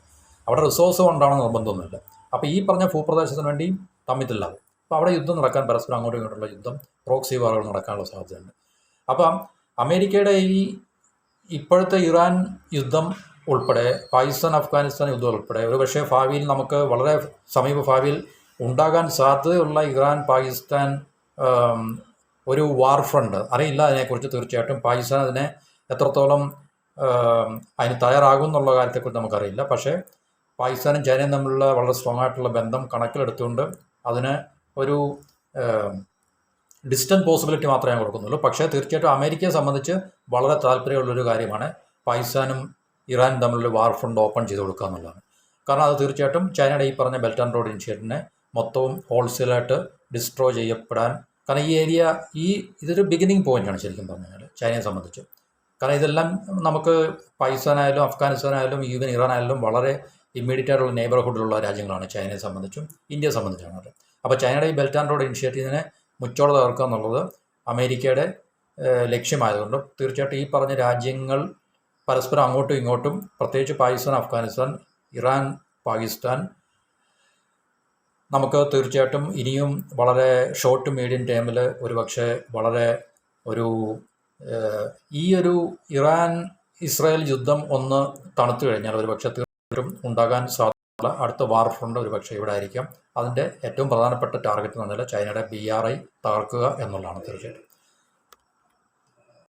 അവിടെ റിസോഴ്സ് കൊണ്ടാണെന്ന് നിർബന്ധമൊന്നുമില്ല. അപ്പോൾ ഈ പറഞ്ഞ ഭൂപ്രദേശത്തിന് വേണ്ടി തമ്മിത്തില്ലാവും. അപ്പോൾ അവിടെ യുദ്ധം നടക്കാൻ, പരസ്പരം അങ്ങോട്ടും ഇങ്ങോട്ടുള്ള യുദ്ധം, പ്രോക്സി വാറുകൾ നടക്കാനുള്ള സാധ്യതയുണ്ട്. അപ്പം അമേരിക്കയുടെ ഈ ഇപ്പോഴത്തെ ഇറാൻ യുദ്ധം ഉൾപ്പെടെ, പാകിസ്ഥാൻ, അഫ്ഗാനിസ്ഥാൻ യുദ്ധം ഉൾപ്പെടെ, ഒരു പക്ഷേ ഭാവിയിൽ നമുക്ക് വളരെ സമീപ ഭാവിയിൽ ഉണ്ടാകാൻ സാധ്യതയുള്ള ഇറാൻ, പാകിസ്ഥാൻ ഒരു വാർ ഫ്രണ്ട് അറിയില്ല. അതിനെക്കുറിച്ച് തീർച്ചയായിട്ടും പാകിസ്ഥാൻ അതിനെ എത്രത്തോളം അതിന് തയ്യാറാകും എന്നുള്ള കാര്യത്തെക്കുറിച്ച് നമുക്കറിയില്ല. പക്ഷേ പാകിസ്ഥാനും ചൈനയും തമ്മിലുള്ള വളരെ സ്ട്രോങ് ആയിട്ടുള്ള ബന്ധം കണക്കിലെടുത്തുകൊണ്ട് അതിന് ഒരു ഡിസ്റ്റൻറ്റ് പോസിബിലിറ്റി മാത്രമേ ഞാൻ കൊടുക്കുന്നുള്ളൂ. പക്ഷേ തീർച്ചയായിട്ടും അമേരിക്കയെ സംബന്ധിച്ച് വളരെ താല്പര്യമുള്ളൊരു കാര്യമാണ് പാകിസ്ഥാനും ഇറാനും തമ്മിലൊരു വാർ ഫ്രണ്ട് ഓപ്പൺ ചെയ്ത് കൊടുക്കുക എന്നുള്ളതാണ്. കാരണം അത് തീർച്ചയായിട്ടും ചൈനയുടെ ഈ പറഞ്ഞ ബെൽറ്റ് ആൻഡ് റോഡ് ഇനിഷ്യേറ്റീവിനെ മൊത്തവും ഹോൾസെയിലായിട്ട് ഡിസ്ട്രോയ് ചെയ്യപ്പെടാൻ, കാരണം ഈ ഏരിയ ഇതൊരു ബിഗിനിങ് പോയിൻ്റാണ് ശരിക്കും പറഞ്ഞു കഴിഞ്ഞാൽ ചൈനയെ സംബന്ധിച്ച്. കാരണം ഇതെല്ലാം നമുക്ക് പാകിസ്ഥാനായാലും അഫ്ഗാനിസ്ഥാനായാലും ഈവൻ ഇറാനായാലും വളരെ ഇമ്മീഡിയറ്റ് ആയിട്ടുള്ള നെയ്ബർഹുഡിലുള്ള രാജ്യങ്ങളാണ് ചൈനയെ സംബന്ധിച്ചും ഇന്ത്യയെ സംബന്ധിച്ചാണ്. അപ്പോൾ ചൈനയുടെ ഈ ബെൽറ്റ് ആൻഡ് റോഡ് ഇനിഷ്യേറ്റീവിനെ മുച്ചോടെ തകർക്കുക എന്നുള്ളത് അമേരിക്കയുടെ ലക്ഷ്യമായതുകൊണ്ട് തീർച്ചയായിട്ടും ഈ പറഞ്ഞ രാജ്യങ്ങൾ പരസ്പരം അങ്ങോട്ടും ഇങ്ങോട്ടും, പ്രത്യേകിച്ച് പാകിസ്ഥാൻ, അഫ്ഗാനിസ്ഥാൻ, ഇറാൻ, പാകിസ്ഥാൻ, നമുക്ക് തീർച്ചയായിട്ടും ഇനിയും വളരെ ഷോർട്ട് മീഡിയം ടൈമിൽ ഒരുപക്ഷെ വളരെ ഈ ഒരു ഇറാൻ ഇസ്രായേൽ യുദ്ധം ഒന്ന് തണുത്തു കഴിഞ്ഞാൽ ഒരുപക്ഷെ തീർച്ചയായിട്ടും ഉണ്ടാകാൻ സാധ്യതയുള്ള അടുത്ത വാർ ഫ്രണ്ട് ഒരുപക്ഷെ ഇവിടെ ആയിരിക്കാം. അതിൻ്റെ ഏറ്റവും പ്രധാനപ്പെട്ട ടാർഗറ്റ് എന്ന് പറഞ്ഞാൽ ചൈനയുടെ BRI തകർക്കുക എന്നുള്ളതാണ് തീർച്ചയായിട്ടും.